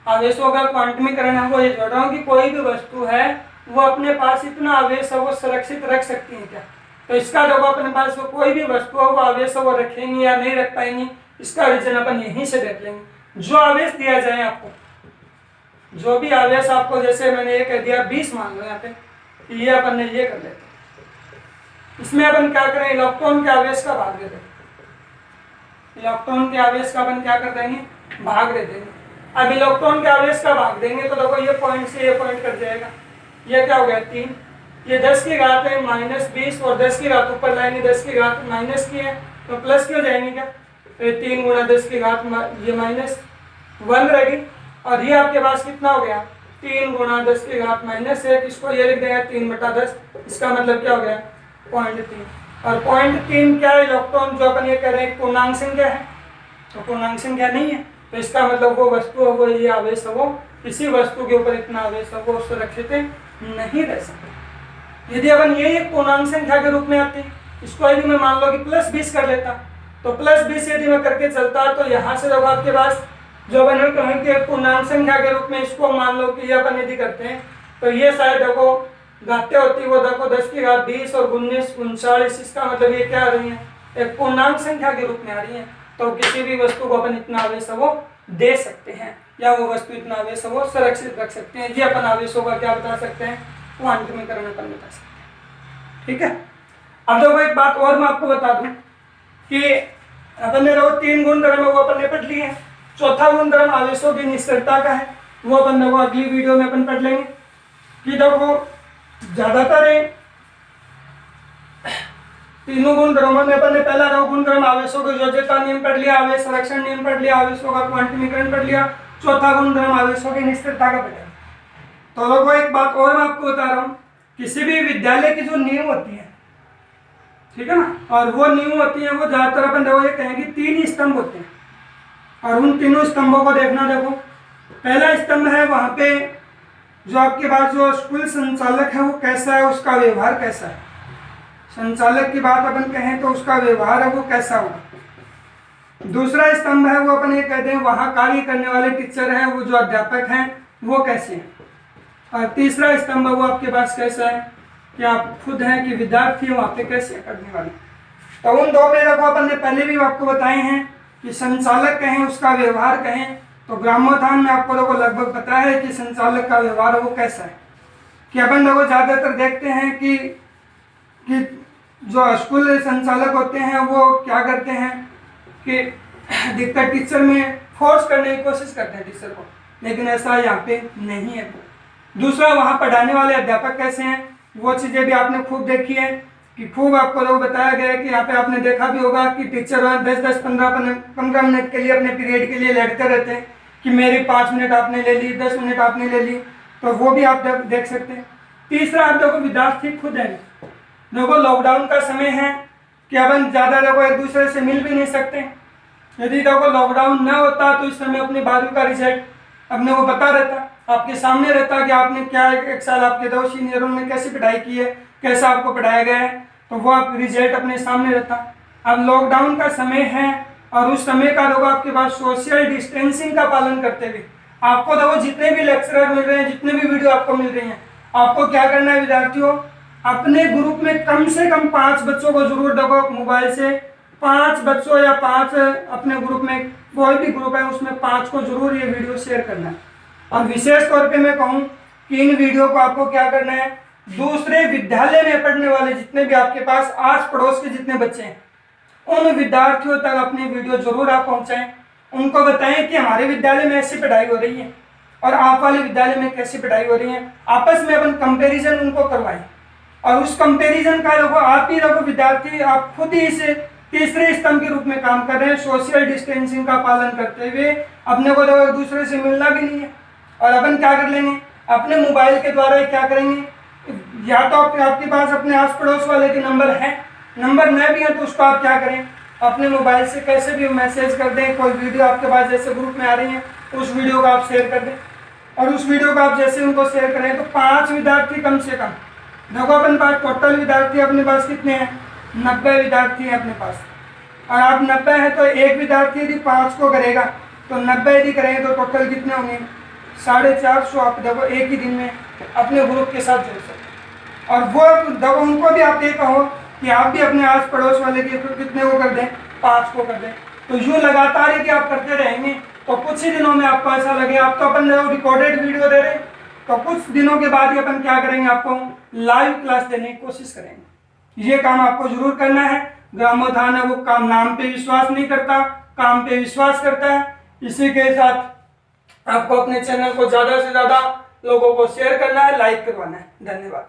आवेशों का क्वांटमीकरण है वो ये जोड़ रहा हूँ कि कोई भी वस्तु है वो अपने पास इतना आवेश है वो सुरक्षित रख सकती है क्या। तो इसका देखो अपने पास वो कोई भी वस्तु है वो आवेश वो रखेंगी या नहीं रख पाएंगी, इसका रीजन अपन यहीं से देख लेंगे। जो आवेश दिया जाए आपको, जो भी आवेश आपको, जैसे मैंने ये कह दिया 20 मान लो यहाँ पे, ये अपन ने ये कर लेते, इसमें अपन क्या करें, इलेक्ट्रॉन के आवेश का भाग दे देंगे। इलेक्ट्रॉन के आवेश का अपन क्या कर देंगे, भाग दे देंगे। अब इलेक्ट्रॉन के आवेश का भाग देंगे तो देखो ये पॉइंट से ये पॉइंट कट जाएगा, ये क्या हो गया 3, ये 10 की घात है माइनस 20 और 10 की घात ऊपर लाएंगे 10 की घात माइनस की है तो प्लस की हो जाएंगे क्या, तो ये 3 गुणा 10 की घात ये माइनस 1 रहेगी, और ये आपके पास कितना हो गया 3 गुणा 10 की घात माइनस 1, इसको ये लिख देंगे 3/10, इसका मतलब क्या हो गया 0.3, और 0.3 क्या है, इलेक्ट्रॉन जो अपन ये कह रहे हैं पूर्णांक संख्या है, तो पूर्णांक संख्या नहीं है, तो इसका मतलब वो वस्तु है वो ये आवेश है वो किसी वस्तु के ऊपर इतना आवेश है वो सुरक्षित नहीं रह सकते। यदि अपन यही एक पूर्णांक संख्या के रूप में आती, इसको यदि मैं मान लो कि प्लस 20 कर लेता, तो प्लस 20 यदि मैं करके चलता तो यहाँ से जब आपके पास जो अपन कहें कि पूर्णांक संख्या के रूप में इसको मान लो कि ये अपन यदि करते हैं तो ये शायद देखो घातें होती वो देखो 10 की घात 20 और 19 39, इसका मतलब ये क्या आ रही है एक पूर्णांक संख्या के रूप में आ रही है। तो किसी भी वस्तु को अपन इतना आवेश वो दे सकते हैं, या वो वस्तु इतना आवेश वो सुरक्षित रख सकते हैं। ये अपन आवेशों का क्या बता सकते हैं, क्वांटमीकरण अपन बता सकते हैं। ठीक है। अब देखो एक बात और मैं आपको बता दूं कि अपन ने 3 गुणधर्म है वो अपन ने पढ़ लिए हैं। चौथा गुणधर्म आवेशों की निश्चलता का है, वो अपन देखो अगली वीडियो में अपन पढ़ लेंगे। कि देखो ज्यादातर तीनों गुणधर्मों में अपन ने पहला गुणधर्म आवेशों के योज्यता नियम पढ़ लिया, आवेश संरक्षण नियम पढ़ लिया, आवेशों का क्वांटमीकरण पढ़ लिया। चौथा गुणधर्म आवेशों की निश्चलता का पढ़ा। तो देखो एक बात और मैं आपको बता रहा हूँ, किसी भी विद्यालय की जो नींव होती है, ठीक है ना, और वो नींव होती है वो ज्यादातर अपन देखो ये कहेंगे 3 स्तंभ होते हैं। और उन तीनों स्तंभों को देखना, देखो पहला स्तंभ है वहां पे जो आपके पास जो स्कूल संचालक है वो कैसा है, उसका व्यवहार कैसा है। संचालक की बात अपन कहें तो उसका व्यवहार है वो कैसा होगा। दूसरा स्तंभ है वो अपन ये कहते हैं वहां कार्य करने वाले टीचर हैं, वो जो अध्यापक हैं वो कैसे हैं। और तीसरा स्तंभ है वो आपके पास कैसा है कि आप खुद हैं कि विद्यार्थी वहां पे कैसे करने वाले। तो उन दो में देखो अपन ने पहले भी आपको बताए हैं कि संचालक कहें उसका व्यवहार कहें तो ग्रामोत्थान में आपको देखो लगभग पता है कि संचालक का व्यवहार वो कैसा है। कि अपन देखो ज्यादातर देखते हैं कि जो स्कूल संचालक होते हैं वो क्या करते हैं कि अधिकतर टीचर में फोर्स करने की कोशिश करते हैं टीचर को, लेकिन ऐसा यहाँ पे नहीं है। दूसरा वहाँ पढ़ाने वाले अध्यापक कैसे हैं, वो चीज़ें भी आपने खूब देखी है कि खूब आपको लोग बताया गया है कि यहाँ पे आपने देखा भी होगा कि टीचर 10-10, 15 मिनट के लिए अपने पीरियड के लिए लड़ते रहते हैं कि मेरी 5 मिनट आपने ले ली, 10 मिनट आपने ले ली, तो वो भी आप देख सकते हैं। तीसरा आप देखो विद्यार्थी खुद है, देखो लॉकडाउन का समय है कि अपन ज़्यादा देखो एक दूसरे से मिल भी नहीं सकते। यदि देखो लॉकडाउन न होता तो इस समय अपनी 12वीं का रिजल्ट अपने को पता रहता, आपके सामने रहता कि आपने क्या एक साल आपके दो सीनियरों ने कैसी पढ़ाई की है, कैसा आपको पढ़ाया गया है, तो वो आप रिजल्ट अपने सामने रहता। अब लॉकडाउन का समय है और उस समय का लोग आपके पास सोशल डिस्टेंसिंग का पालन करते हुए आपको देखो जितने भी लेक्चरर मिल रहे हैं, जितने भी वीडियो आपको मिल रही हैं, आपको क्या करना है विद्यार्थियों, अपने ग्रुप में कम से कम 5 बच्चों को जरूर देखो मोबाइल से 5 बच्चों या 5 अपने ग्रुप में कोई भी ग्रुप है उसमें 5 को जरूर ये वीडियो शेयर करना है। और विशेष तौर पे मैं कहूँ कि इन वीडियो को आपको क्या करना है, दूसरे विद्यालय में पढ़ने वाले जितने भी आपके पास आस पड़ोस के जितने बच्चे हैं उन विद्यार्थियों तक अपनी वीडियो जरूर आप पहुंचाएं। उनको बताएं कि हमारे विद्यालय में ऐसी पढ़ाई हो रही है और आप वाले विद्यालय में कैसी पढ़ाई हो रही है, आपस में अपन कंपेरिजन उनको करवाएं। और उस कंपेरिजन का देखो आप ही देखो विद्यार्थी आप खुद ही इसे तीसरे स्तंभ के रूप में काम कर रहे हैं, सोशल डिस्टेंसिंग का पालन करते हुए। अपने को देखो एक दूसरे से मिलना भी नहीं है और अपन क्या कर लेंगे, अपने मोबाइल के द्वारा क्या करेंगे, या तो आपके पास अपने आस पड़ोस वाले के नंबर है, नंबर न भी है तो उसको आप क्या करें, अपने मोबाइल से कैसे भी मैसेज कर दें। कोई वीडियो आपके पास जैसे ग्रुप में आ रही है उस वीडियो को आप शेयर कर दें और उस वीडियो को आप जैसे उनको शेयर करें तो 5 विद्यार्थी कम से कम देखो अपन पास टोटल विद्यार्थी अपने पास कितने हैं, 90 विद्यार्थी हैं अपने पास। और आप 90 है तो एक विद्यार्थी यदि 5 को करेगा तो 90 यदि करेंगे तो टोटल कितने होंगे, 450 आप देखो एक ही दिन में अपने ग्रुप के साथ जुड़ सकते। और वो देखो उनको भी आप ये कहो कि आप भी अपने आस पड़ोस वाले के कितने को कर दें, 5 को कर दें। तो यूँ लगातार यदि आप करते रहेंगे तो कुछ ही दिनों में आपको ऐसा लगे, आप तो अपन रिकॉर्डेड वीडियो दे रहे हैं तो कुछ दिनों के बाद ही अपन क्या करेंगे, आपको लाइव क्लास देने की कोशिश करेंगे। ये काम आपको जरूर करना है। ग्रामोत्थान है वो काम नाम पे विश्वास नहीं करता, काम पे विश्वास करता है। इसी के साथ आपको अपने चैनल को ज़्यादा से ज़्यादा लोगों को शेयर करना है, लाइक करवाना है। धन्यवाद।